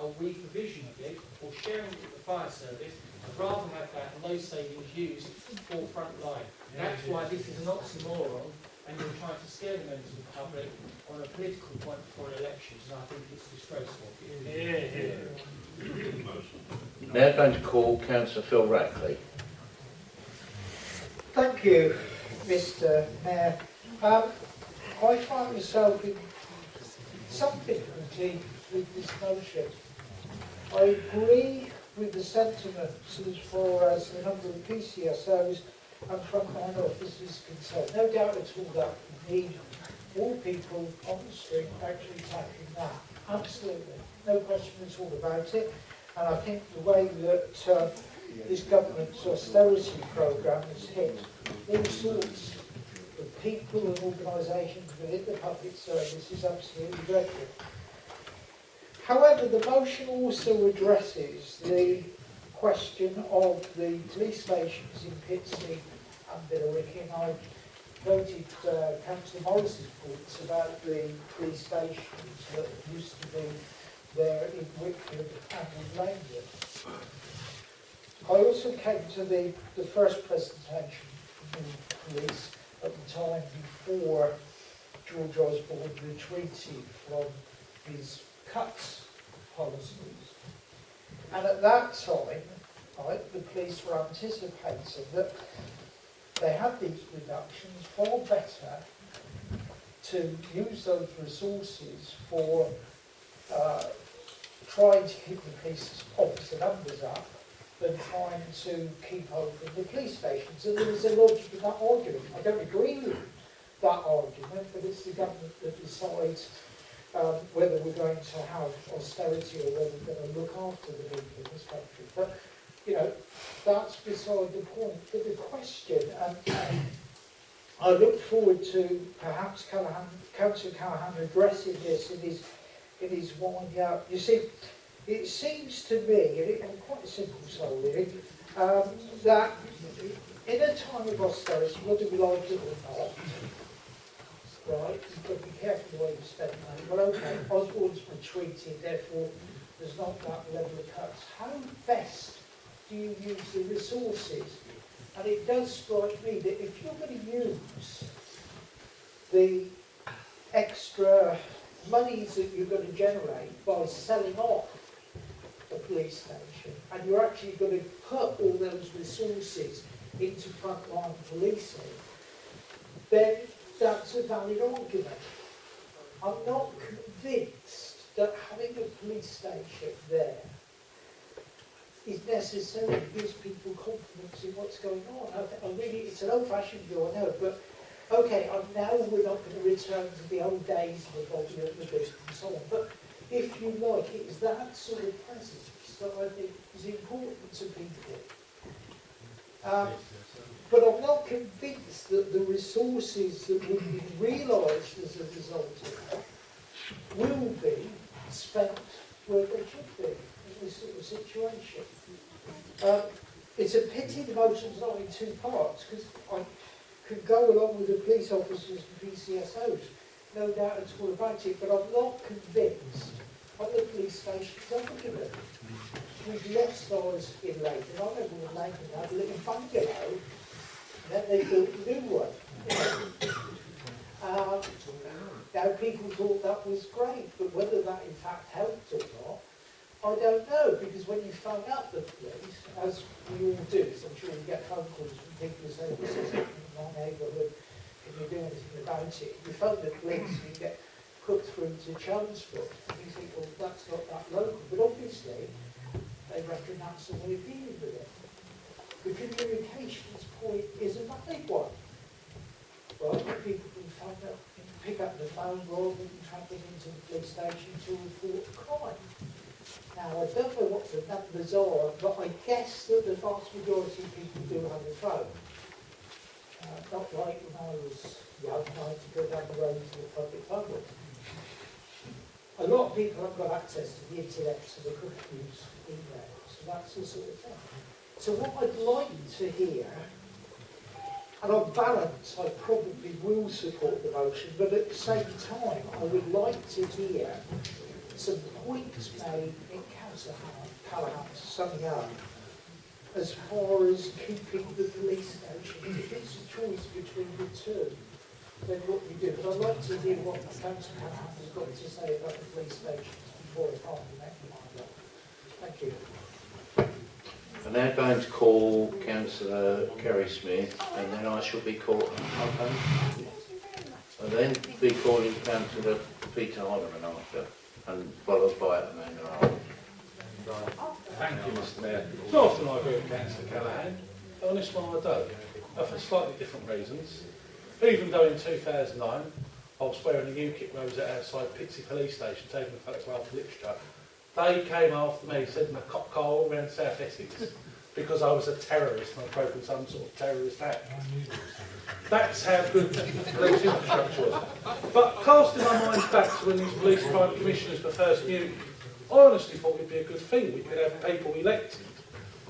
or reprovision of it, or sharing it with the fire service, I'd rather have that and those savings used for frontline. That's why this is an oxymoron, and you're trying to scare the members of the public on a political point before elections, and I think it's disgraceful. Now going to call Councillor Phil Rackley. Thank you, Mr. Mayor. I find myself in some difficulty with this motion. I agree with the sentiments as far as the number of PCSOs and frontline officers is concerned. No doubt at all that we need all people on the street actually tackling that. Absolutely. No question at all about it. And I think the way that this government's austerity programme has hit all sorts of people and organisations within the public service is absolutely dreadful. However, the motion also addresses the question of the police stations in Pitsea and Billericay, and I voted Councillor Morris's points about the police stations that used to be there in Wickford and in Langdon. I also came to the first presentation police at the time before George Osborne retreated from his cuts policies. And at that time, right, the police were anticipating that they had these reductions, far better to use those resources for trying to keep the police officer numbers up than trying to keep open the police stations. And there is a logic in that argument. I don't agree with that argument, but it's the government that decides whether we're going to have austerity or whether we're going to look after the people in this country. But, you know, that's beside the point. But the question, I look forward to perhaps Councillor Callaghan addressing this in his winding up. You see, it seems to me, and I'm quite a simple soul really, that in a time of austerity, whether we like it or not, right, you've got to be careful the way you spend money. Well, okay, Osborne's retreated, therefore there's not that level of cuts. How best do you use the resources? And it does strike me that if you're going to use the extra monies that you're going to generate by selling off a police station, and you're actually going to put all those resources into frontline policing, then that's a valid argument. I'm not convinced that having a police station there is necessarily gives people confidence in what's going on. I really, it's an old-fashioned view, I know, but okay, now we're not going to return to the old days of the body at the bit and so on. But if you like, it is that sort of presence that I think is important to people. But I'm not convinced that the resources that will be realised as a result of that will be spent where they should be in this sort of situation. It's a pity the motion's not in two parts, because I could go along with the police officers and PCSOs, no doubt at all about it, but I'm not convinced on the police station's argument. We've lost ours in Leyden. I remember when Leyden had a little bungalow, and then they built a new one. Now people thought that was great, but whether that in fact helped or not, I don't know, because when you phone up the police, as we all do, so I'm sure you get phone calls from people who say, this is happening in my neighbourhood, can you do anything about it? You phone the police and you get put through to Chelmsford, and you think, well, that's not that local, but obviously they reckon that's the way of dealing with it. The communications point is a valid one. Right? People can phone up, pick up the phone rather than travelling into the police station to report a crime. Now, I don't know what the numbers are, but I guess that the vast majority of people do have a phone. Not like when I was young, I had to go down the road to the public phone. A lot of people haven't got access to the internet, so they couldn't use email. So that's the sort of thing. So what I'd like to hear, and on balance, I probably will support the motion, but at the same time, I would like to hear some points made in Councillor Callaghan's summing up as far as keeping the police station. If it's a choice between the two, then what we do. But I'd like to hear what Councillor Callaghan has got to say about the police stations before I finally make my mind up. Thank you. I'm now going to call Councillor Kerry Smith, and then I shall be calling. Okay. And then be calling Councillor Peter Holloman after, and followed by Amanda Arnold. Thank you, Mr. Mayor. It's not often I agree with Councillor Callaghan, but on this one I don't, for slightly different reasons. Even though in 2009 I was wearing a UKIP rose outside Pitsea Police Station taking a photograph of literature, they came after me, said my cop car all around South Essex because I was a terrorist and I'd broken some sort of terrorist act. That's how good the police infrastructure was. But casting my mind back to when these police crime commissioners were first new, I honestly thought it'd be a good thing. We could have people elected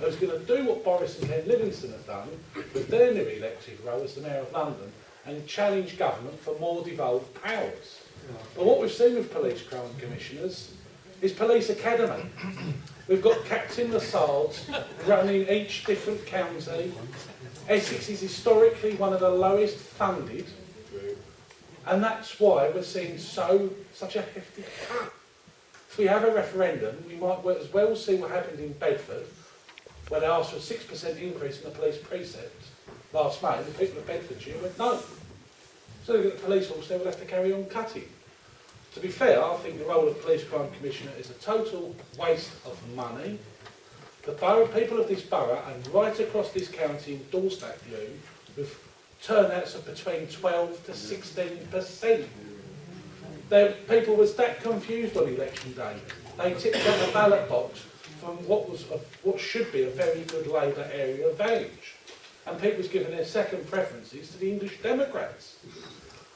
who's going to do what Boris and Ken Livingstone have done with their new elected role as the Mayor of London and challenge government for more devolved powers. But what we've seen with police crime commissioners is police academy. We've got Captain Lasards running each different county Essex is historically one of the lowest funded, and that's why we're seeing such a hefty cut. If we have a referendum, we might as well see what happened in Bedford, where they asked for a 6% increase in the police precinct last May, and the people of Bedfordshire went no. So they got the police force, they will have to carry on cutting. To be fair, I think the role of Police Crime Commissioner is a total waste of money. The people of this borough and right across this county endorse that view with turnouts of between 12 to 16%. People was that confused on election day. They tipped on the ballot box from what should be a very good Labour area of Vange. And people was giving their second preferences to the English Democrats.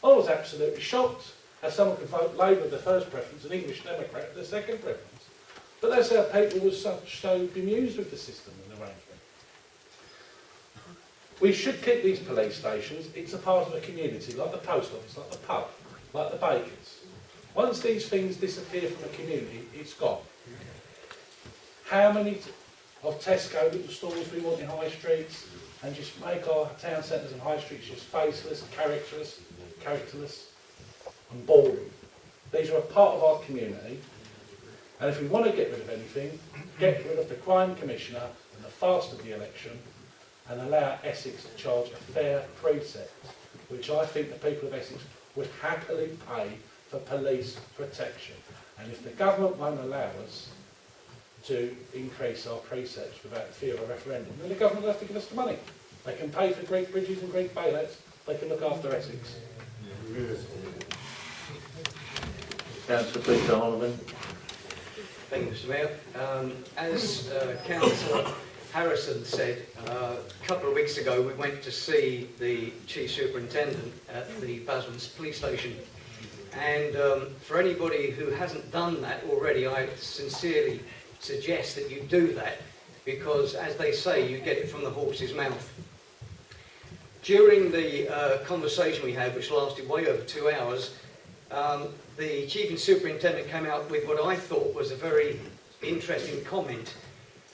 I was absolutely shocked as someone could vote Labour the first preference and English Democrat the second preference. But that's how people were so bemused with the system and arrangement. We should keep these police stations. It's a part of the community, like the post office, like the pub, like the bakers. Once these things disappear from the community, it's gone. How many of Tesco little stores we want in high streets and just make our town centres and high streets just faceless, characterless and boring? These are a part of our community. And if we want to get rid of anything, get rid of the Crime Commissioner and the fast of the election and allow Essex to charge a fair precept, which I think the people of Essex would happily pay for police protection. And if the government won't allow us to increase our precepts without the fear of a referendum, then the government will have to give us the money. They can pay for Greek bridges and Greek bailouts, they can look after Essex. Councillor Peter Harleman. Thank you, Mr Mayor. As Councillor Harrison said, a couple of weeks ago we went to see the Chief Superintendent at the Basildon Police Station, and for anybody who hasn't done that already, I sincerely suggest that you do that, because as they say, you get it from the horse's mouth. During the conversation we had, which lasted way over 2 hours, the Chief Superintendent came out with what I thought was a very interesting comment.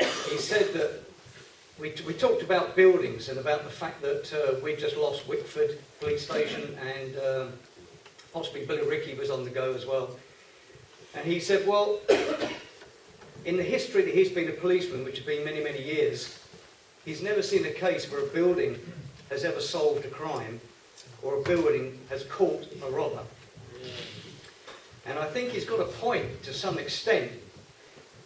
He said that we talked about buildings and about the fact that we just lost Wickford Police Station, and possibly Billericay was on the go as well. And he said, well, in the history that he's been a policeman, which has been many, many years, he's never seen a case where a building has ever solved a crime or a building has caught a robber. And I think he's got a point to some extent.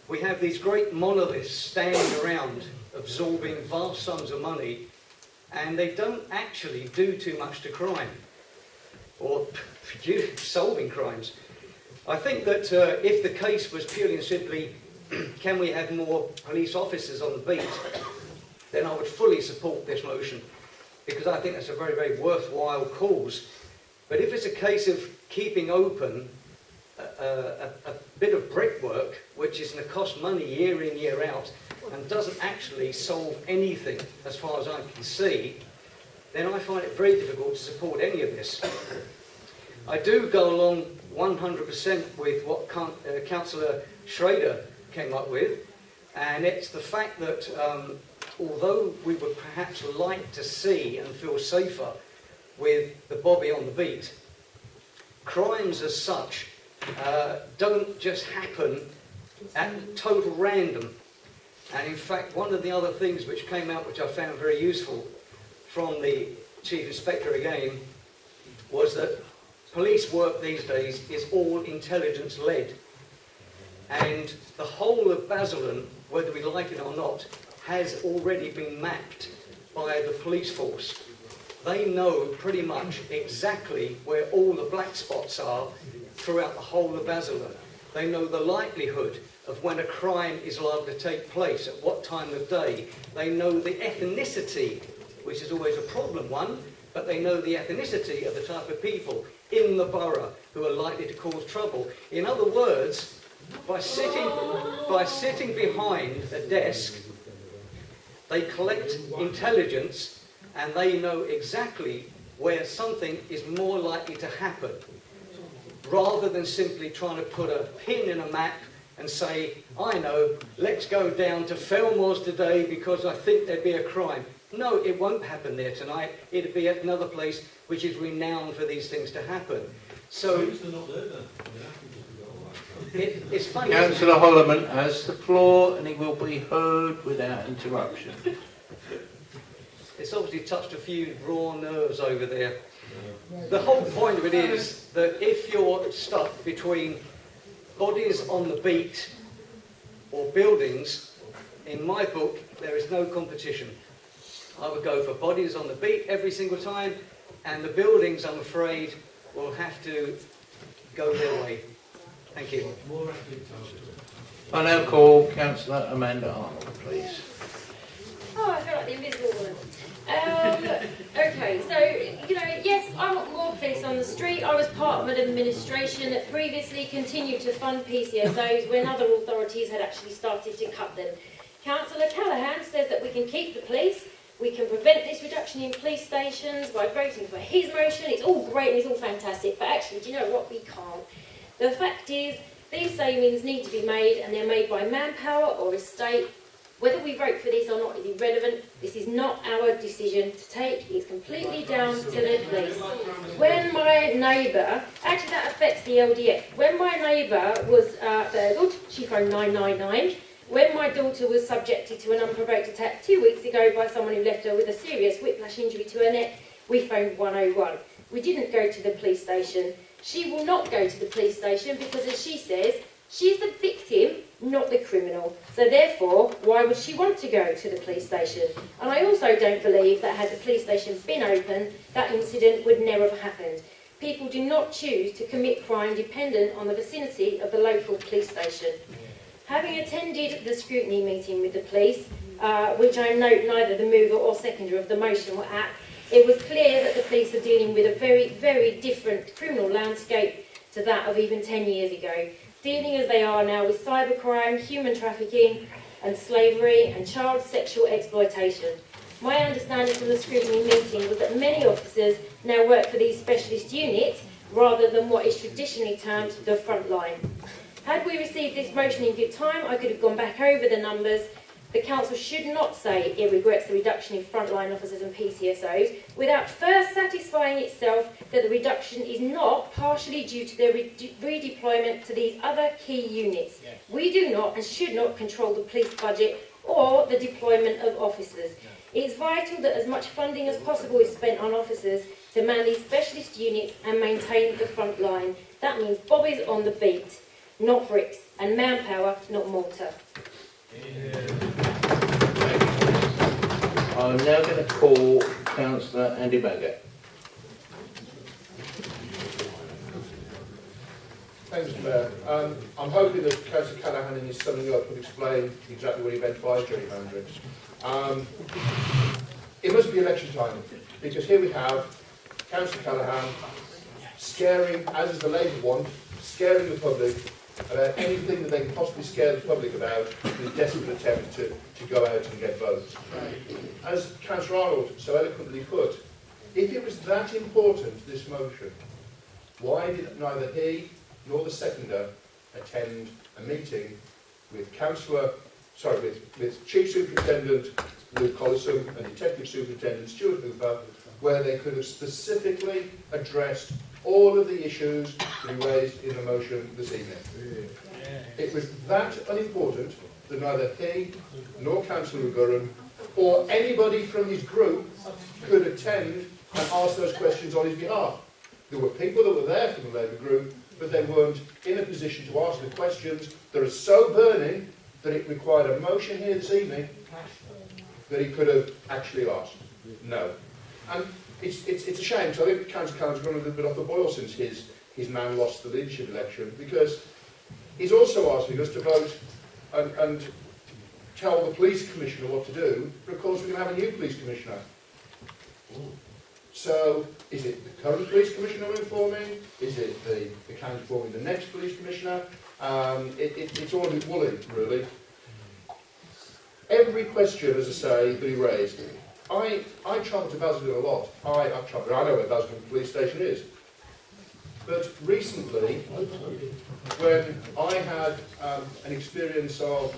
We have these great monoliths standing around absorbing vast sums of money, and they don't actually do too much to crime or solving crimes. I think that if the case was purely and simply can we have more police officers on the beat, then I would fully support this motion, because I think that's a very, very worthwhile cause. But if it's a case of keeping open a bit of brickwork, which is going to cost money year in, year out, and doesn't actually solve anything as far as I can see, then I find it very difficult to support any of this. I do go along 100% with what Councillor Schrader came up with, and it's the fact that although we would perhaps like to see and feel safer with the bobby on the beat, crimes as such don't just happen at total random. And in fact, one of the other things which came out, which I found very useful from the Chief Inspector again, was that police work these days is all intelligence-led. And the whole of Basildon, whether we like it or not, has already been mapped by the police force. They know pretty much exactly where all the black spots are throughout the whole of Basildon. They know the likelihood of when a crime is liable to take place, at what time of day. They know the ethnicity, which is always a problem one, but they know the ethnicity of the type of people in the borough who are likely to cause trouble. In other words, by sitting behind a desk, they collect intelligence and they know exactly where something is more likely to happen, rather than simply trying to put a pin in a map and say, I know, let's go down to Felmore's today because I think there'd be a crime. No, it won't happen there tonight. It'll be at another place which is renowned for these things to happen. So it's funny. Councillor Holloman has the floor and he will be heard without interruption. It's obviously touched a few raw nerves over there. The whole point of it is that if you're stuck between bodies on the beat or buildings, in my book, there is no competition. I would go for bodies on the beat every single time, and the buildings, I'm afraid, will have to go their way. Thank you. I now call Councillor Amanda Arnold, please. Oh, I feel like the invisible woman. Okay, so, you know, yes, I want more police on the street. I was part of an administration that previously continued to fund PCSOs when other authorities had actually started to cut them. Councillor Callaghan says that we can keep the police, we can prevent this reduction in police stations by voting for his motion. It's all great and it's all fantastic, but actually, do you know what? We can't. The fact is, these savings need to be made, and they're made by manpower or estate. Whether we vote for this or not is irrelevant. This is not our decision to take. It's completely down to the police. When my neighbour, actually that affects the LDF, when my neighbour was burgled, she phoned 999. When my daughter was subjected to an unprovoked attack 2 weeks ago by someone who left her with a serious whiplash injury to her neck, we phoned 101. We didn't go to the police station. She will not go to the police station because, as she says, she's the victim, not the criminal. So therefore, why would she want to go to the police station? And I also don't believe that had the police station been open, that incident would never have happened. People do not choose to commit crime dependent on the vicinity of the local police station. Having attended the scrutiny meeting with the police, which I note neither the mover or seconder of the motion were at, it was clear that the police are dealing with a very, very different criminal landscape to that of even 10 years ago, dealing as they are now with cybercrime, human trafficking and slavery and child sexual exploitation. My understanding from the scrutiny meeting was that many officers now work for these specialist units rather than what is traditionally termed the front line. Had we received this motion in good time, I could have gone back over the numbers. The Council should not say it regrets the reduction in frontline officers and PCSOs without first satisfying itself that the reduction is not partially due to their redeployment to these other key units. Yeah. We do not and should not control the police budget or the deployment of officers. Yeah. It is vital that as much funding as possible is spent on officers to man these specialist units and maintain the front line. That means bobbies on the beat, not bricks, and manpower, not mortar. I'm now going to call Councillor Andy Baggett. Thanks, Mr. Mayor. I'm hoping that Councillor Callaghan in his summing up will explain exactly what he meant by gerrymandering. It must be election time, because here we have Councillor Callaghan scaring, as is the Labour want, scaring the public about anything that they can possibly scare the public about in a desperate attempt to go out and get votes. As Councillor Arnold so eloquently put, if it was that important, this motion, why did neither he nor the seconder attend a meeting with with Chief Superintendent Luke Collison and Detective Superintendent Stuart Hooper, where they could have specifically addressed all of the issues that we raised in the motion this evening. It was that unimportant that neither he nor Councillor Gurran or anybody from his group could attend and ask those questions on his behalf. There were people that were there from the Labour group, but they weren't in a position to ask the questions that are so burning that it required a motion here this evening that he could have actually asked. No. And it's a shame, because I think Councillor Callaghan's gone a little bit off the boil since his man lost the leadership election, because he's also asking us to vote and tell the police commissioner what to do, but of course we're going to have a new police commissioner. So, is it the current police commissioner we're informing? Is it the county forming the next police commissioner? It's all a bit woolly, really. Every question, as I say, that he raised, I travel to Basildon a lot. I know where Basildon police station is. But recently, when I had an experience of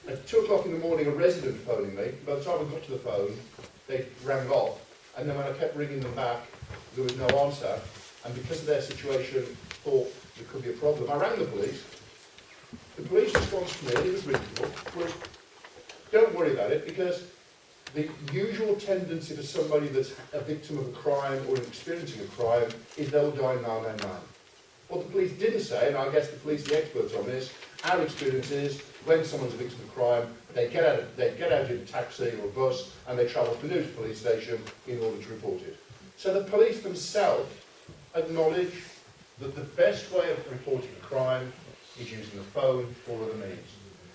At 2 o'clock in the morning, a resident phoning me. By the time I got to the phone, they rang off. And then when I kept ringing them back, there was no answer. And because of their situation, thought there could be a problem. I rang the police. The police response to me, and it was reasonable, was, don't worry about it, because the usual tendency for somebody that's a victim of a crime or experiencing a crime is they'll die 999. What the police didn't say, and I guess the police are the experts on this, our experience is when someone's a victim of crime, they get out in a taxi or a bus and they travel to the nearest police station in order to report it. So the police themselves acknowledge that the best way of reporting a crime is using the phone or other means.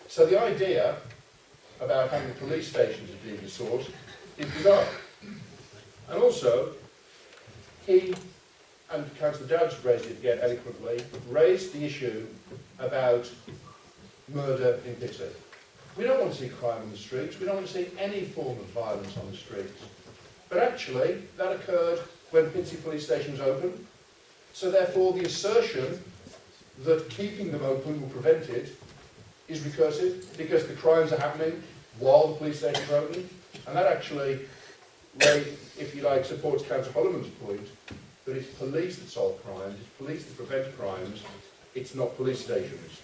So the idea about having police stations as being the source is bizarre. And also, he and Councillor Dowds raised it again eloquently, raised the issue about murder in Pitsea. We don't want to see crime on the streets, we don't want to see any form of violence on the streets. But actually, that occurred when Pitsea Police Station was open, so therefore the assertion that keeping them open will prevent it is recursive, because the crimes are happening while the police stations are open, and that actually, if you like, supports Councillor Holloman's point that it's police that solve crimes, it's police that prevent crimes, it's not police stations.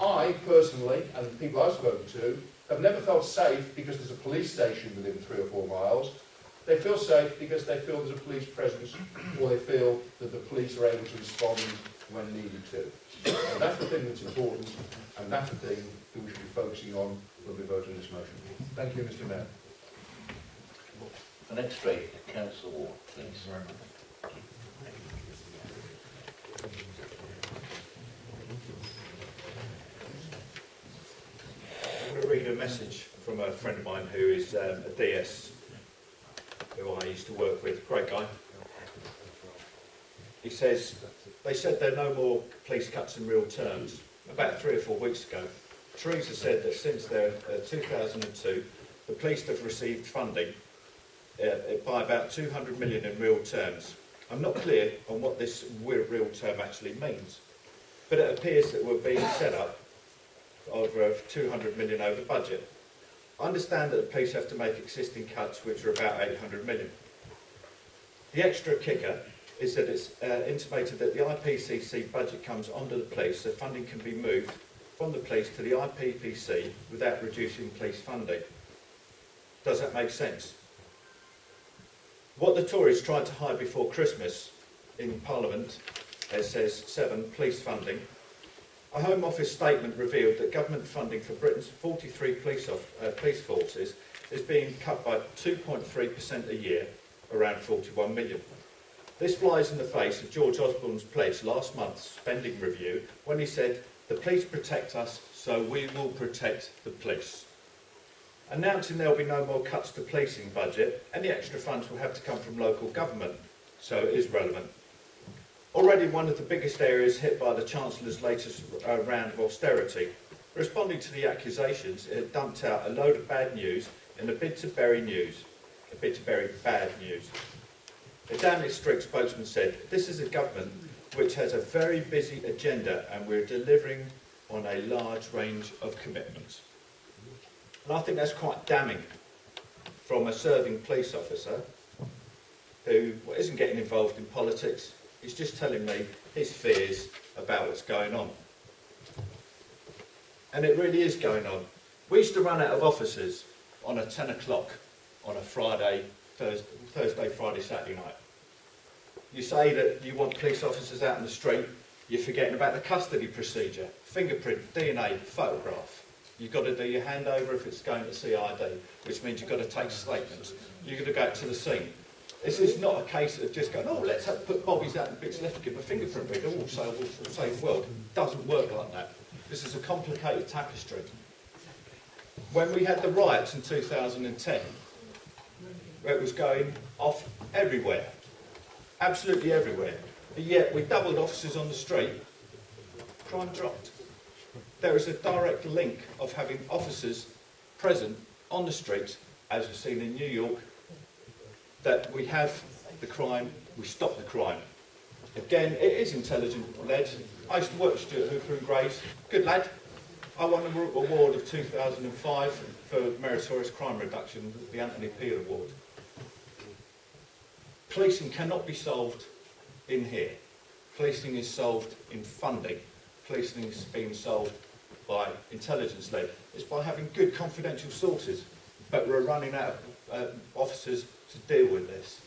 I, personally, and the people I've spoken to, have never felt safe because there's a police station within 3 or 4 miles. They feel safe because they feel there's a police presence, or they feel that the police are able to respond when needed to. And that's the thing that's important, and that's the thing that we should be focusing on when we vote on this motion. Thank you, Mr. Mayor. The next speaker, Councillor Ward, please. I'm going to read a message from a friend of mine who is a DS, who I used to work with, great guy. He says, they said there are no more police cuts in real terms. About 3 or 4 weeks ago, Theresa said that since 2002, the police have received funding by about 200 million in real terms. I'm not clear on what this real term actually means, but it appears that we're being set up over 200 million over budget. I understand that the police have to make existing cuts, which are about 800 million. The extra kicker is that it's intimated that the IPCC budget comes onto the police, so funding can be moved from the police to the IPPC without reducing police funding. Does that make sense? What the Tories tried to hide before Christmas in Parliament, it says 7, police funding. A Home Office statement revealed that government funding for Britain's 43 police forces is being cut by 2.3% a year, around 41 million. This flies in the face of George Osborne's pledge last month's spending review when he said, "The police protect us, so we will protect the police." Announcing there will be no more cuts to policing budget, any extra funds will have to come from local government, so it is relevant. Already one of the biggest areas hit by the Chancellor's latest round of austerity. Responding to the accusations, it had dumped out a load of bad news in a bid to bury bad news. A Downing Street spokesman said, "This is a government which has a very busy agenda and we're delivering on a large range of commitments." And I think that's quite damning from a serving police officer who isn't getting involved in politics. He's just telling me his fears about what's going on. And it really is going on. We used to run out of officers on a 10 o'clock on a Thursday, Friday, Saturday night. You say that you want police officers out in the street, you're forgetting about the custody procedure, fingerprint, DNA, photograph. You've got to do your handover if it's going to CID, which means you've got to take statements. You've got to go to the scene. This is not a case of just going, oh, let's put bobbies out and bits left to give a fingerprint reader, we'll save the world. It doesn't work like that. This is a complicated tapestry. When we had the riots in 2010, where it was going off everywhere, absolutely everywhere, but yet we doubled officers on the street, crime dropped. There is a direct link of having officers present on the streets, as we've seen in New York, that we have the crime, we stop the crime. Again, it is intelligent-led. I used to work with Stuart Hooper in Grays. Good lad. I won an award of 2005 for meritorious crime reduction, the Anthony Peel Award. Policing cannot be solved in here. Policing is solved in funding. Policing is being solved by intelligence-led. It's by having good confidential sources, but we're running out of officers to deal with this.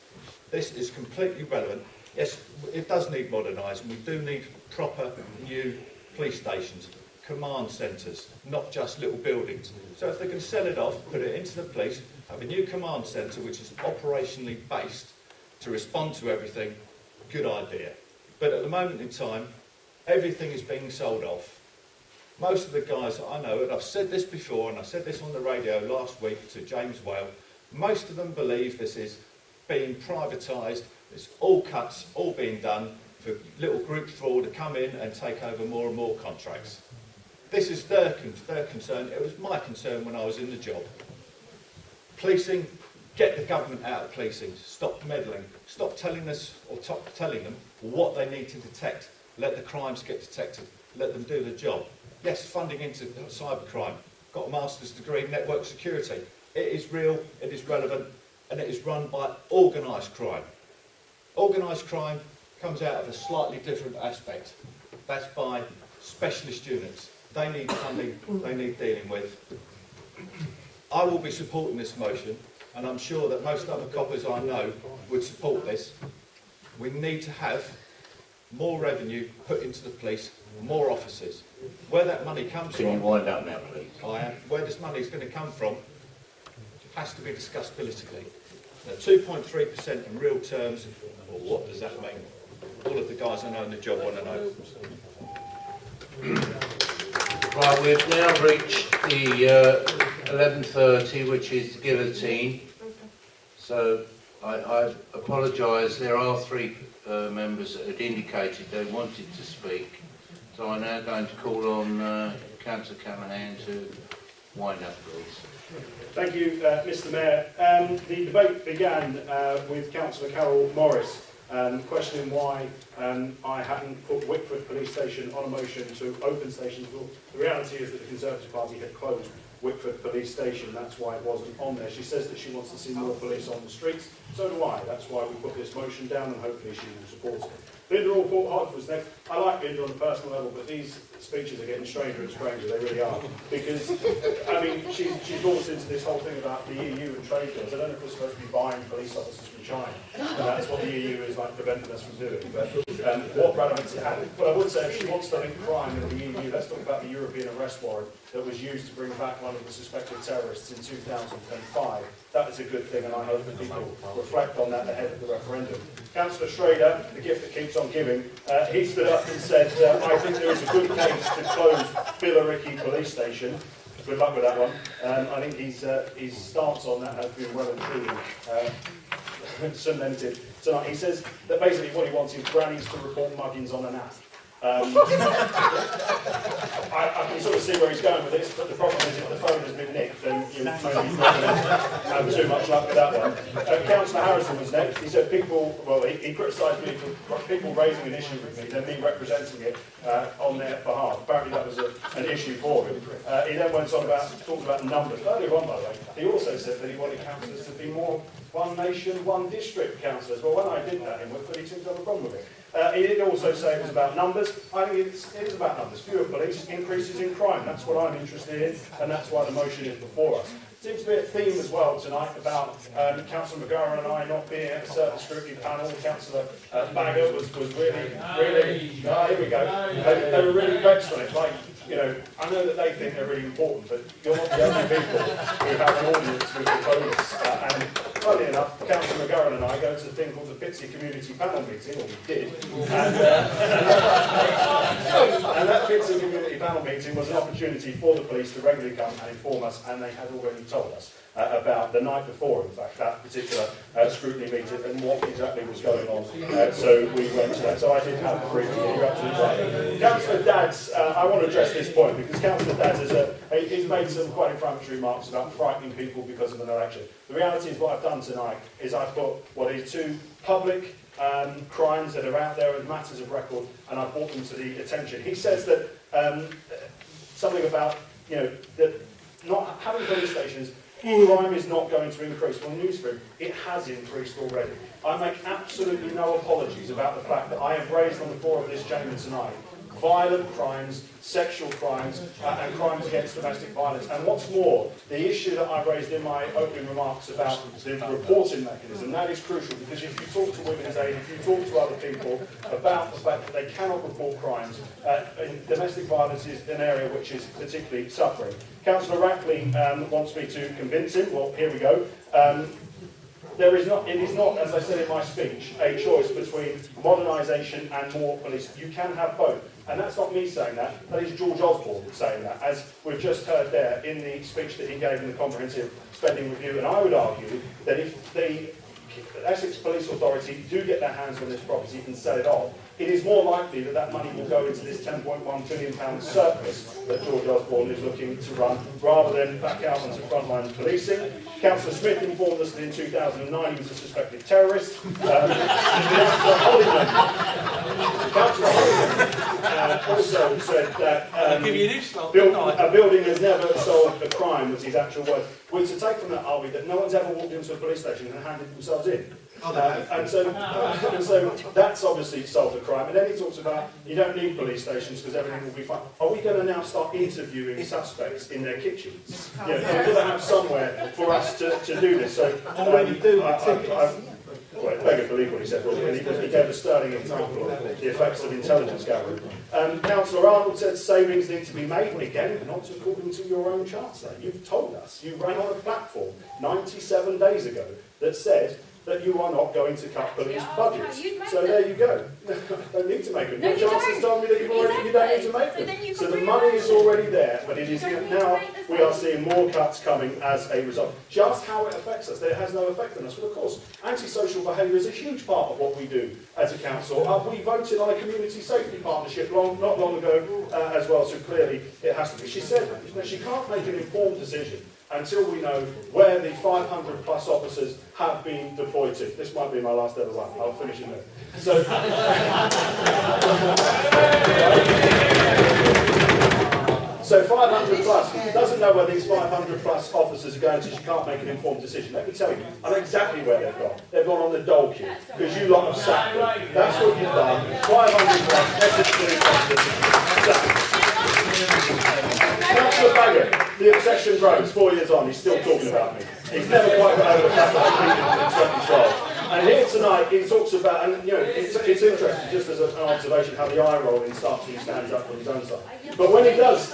This is completely relevant. Yes, it does need modernising. We do need proper new police stations, command centres, not just little buildings. So if they can sell it off, put it into the police, have a new command centre which is operationally based to respond to everything, good idea. But at the moment in time, everything is being sold off. Most of the guys that I know, and I've said this before, and I said this on the radio last week to James Whale, most of them believe this is being privatised, it's all cuts, all being done for little groups to come in and take over more and more contracts. This is their concern. It was my concern when I was in the job. Policing, get the government out of policing. Stop meddling. Stop telling us or telling them what they need to detect. Let the crimes get detected. Let them do the job. Yes, funding into cybercrime. Got a master's degree in network security. It is real, it is relevant, and it is run by organised crime. Organised crime comes out of a slightly different aspect. That's by specialist units. They need funding, they need dealing with. I will be supporting this motion, and I'm sure that most other coppers I know would support this. We need to have more revenue put into the police, more officers. Where that money comes from... Can you wind up now, please? I am. Where this money is going to come from has to be discussed politically. Now, 2.3% in real terms, well, what does that mean? All of the guys I know in the job want to know. Right, we've now reached the 11:30, which is the guillotine. So I apologise, there are three members that had indicated they wanted to speak. So I'm now going to call on Councillor Callahan to wind up, please. Thank you, Mr Mayor. The debate began with Councillor Carol Morris questioning why I hadn't put Wickford Police Station on a motion to open stations. Well, the reality is that the Conservative Party had closed Wickford Police Station, that's why it wasn't on there. She says that she wants to see more police on the streets, so do I. That's why we put this motion down and hopefully she will support it. Linda Allport was next. I like Linda on a personal level, but these speeches are getting stranger and stranger, they really are. Because, I mean, she's launched into this whole thing about the EU and trade deals. I don't know if we're supposed to be buying police officers from China. And that's what the EU is like preventing us from doing. But what relevance it had. But I would say if she wants to link crime in the EU, let's talk about the European arrest warrant that was used to bring back one of the suspected terrorists in 2005. That is a good thing, and I hope that people reflect on that ahead of the referendum. Councillor Schrader, the gift that keeps on giving, he stood up and said, I think there is a good case to close Billericay Police Station. Good luck with that one. I think his stance on that has been well and truly cemented tonight. He says that basically what he wants is grannies to report muggings on an app. I can sort of see where he's going with this, but the problem is if the phone has been nicked, then you maybe have too much luck with that one. Councillor Harrison was next. He said he criticised me for people raising an issue with me, then me representing it on their behalf. Apparently that was an issue for him. He then went on talked about numbers. Earlier on, by the way, he also said that he wanted councillors to be more one nation, one district councillors. Well, when I did that in Wickford, he seemed to have a problem with it. He did also say it was about numbers. I think it is about numbers. Fewer police, increases in crime. That's what I'm interested in, and that's why the motion is before us. Seems to be a theme as well tonight about Councillor McGarren and I not being at a certain scrutiny panel. Councillor Bagger was really, here we go. They were really vexed on it. Like, you know, I know that they think they're really important, but you're not the only people who have an audience with the police. And funny enough, Councillor McGarren and I go to a thing called the Pitsea Community Panel Meeting, or we did. And that Pitsea Community Panel Meeting was an opportunity for the police to regularly come and inform us, and they had already told us about the night before, in fact, that particular scrutiny meeting and what exactly was going on. So we went to that. So I did have a briefing. You're absolutely right. Councillor Dadds, I want to address this point because Councillor Dadds he's made some quite inflammatory remarks about frightening people because of an election. The reality is what I've done tonight is I've put what is two public crimes that are out there and matters of record, and I've brought them to the attention. He says that something about, you know, that not having police stations, crime is not going to increase. Well, newsroom, it has increased already. I make absolutely no apologies about the fact that I have raised on the floor of this chamber tonight violent crimes, sexual crimes, and crimes against domestic violence. And what's more, the issue that I raised in my opening remarks about the reporting mechanism, that is crucial, because if you talk to Women's Aid, if you talk to other people about the fact that they cannot report crimes, domestic violence is an area which is particularly suffering. Councillor Rackley wants me to convince him. Well, here we go. It is not, as I said in my speech, a choice between modernisation and more police. You can have both. And that's not me saying that, that is George Osborne saying that, as we've just heard there in the speech that he gave in the Comprehensive Spending Review. And I would argue that if the Essex Police Authority do get their hands on this property and sell it off, it is more likely that that money will go into this £10.1 billion surplus that George Osborne is looking to run, rather than back out onto frontline policing. Councillor Smith informed us that in 2009 he was a suspected terrorist. Councillor Holliman also said that a building has never solved a crime, was his actual words. We're to take from that, are we, that no one's ever walked into a police station and handed themselves in? And so that's obviously solved a crime. And then he talks about you don't need police stations because everything will be fine. Are we going to now start interviewing suspects in their kitchens? We're going to have somewhere for us to do this. So I beg your believe what he said, really. He gave a sterling example of the effects of intelligence gathering. Councillor Arnold said savings need to be made. Again, not according to your own Chancellor. You've told us. You ran on a platform 97 days ago that said that you are not going to cut police budgets. So there you go. Don't need to make them. Your Chancellor's told me that you don't need to make them. So the money is already there, but it is now we are seeing more cuts coming as a result. Just how it affects us, it has no effect on us. Well, of course, antisocial behaviour is a huge part of what we do as a council. We voted on a community safety partnership not long ago as well, so clearly it has to be. She said that she can't make an informed decision until we know where the 500 plus officers have been deployed to. This might be my last ever one. I'll finish in there. So 500 plus, doesn't know where these 500 plus officers are going to, she can't make an informed decision. Let me tell you, I know exactly where they've gone. They've gone on the dole queue, because you lot have sacked them. That's what you've done. 500 plus Essex police officers. Councillor Baggett, the obsession grows. 4 years on, he's still talking about me. He's never quite got over the fact that I beat him in 2012. And here tonight, he talks about, and you know, it's interesting, just as an observation, how the eye rolling starts when he stands up on his own side. But when he does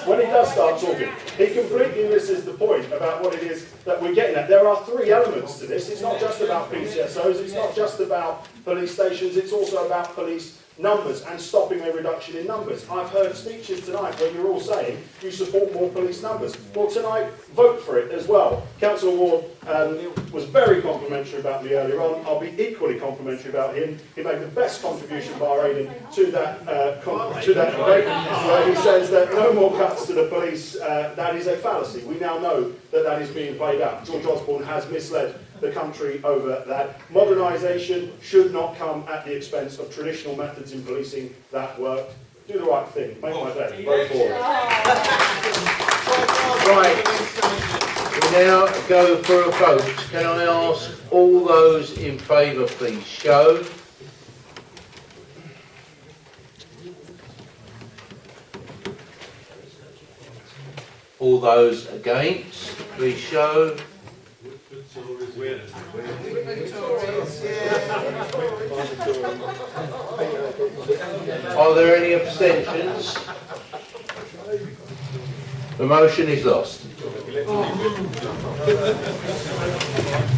start talking, he completely misses the point about what it is that we're getting at. There are three elements to this. It's not just about PCSOs, it's not just about police stations, it's also about police numbers and stopping a reduction in numbers. I've heard speeches tonight where you're all saying you support more police numbers. Well, tonight, vote for it as well. Councillor Ward was very complimentary about me earlier on. I'll be equally complimentary about him. He made the best contribution bar Aiden to that debate, where he says that no more cuts to the police. That is a fallacy. We now know that that is being played out. George Osborne has misled the country over that. Modernisation should not come at the expense of traditional methods in policing that work. Do the right thing. Make my day. Vote for it. Right. We now go for a vote. Can I ask all those in favour, please show? All those against, please show. Are there any abstentions? The motion is lost.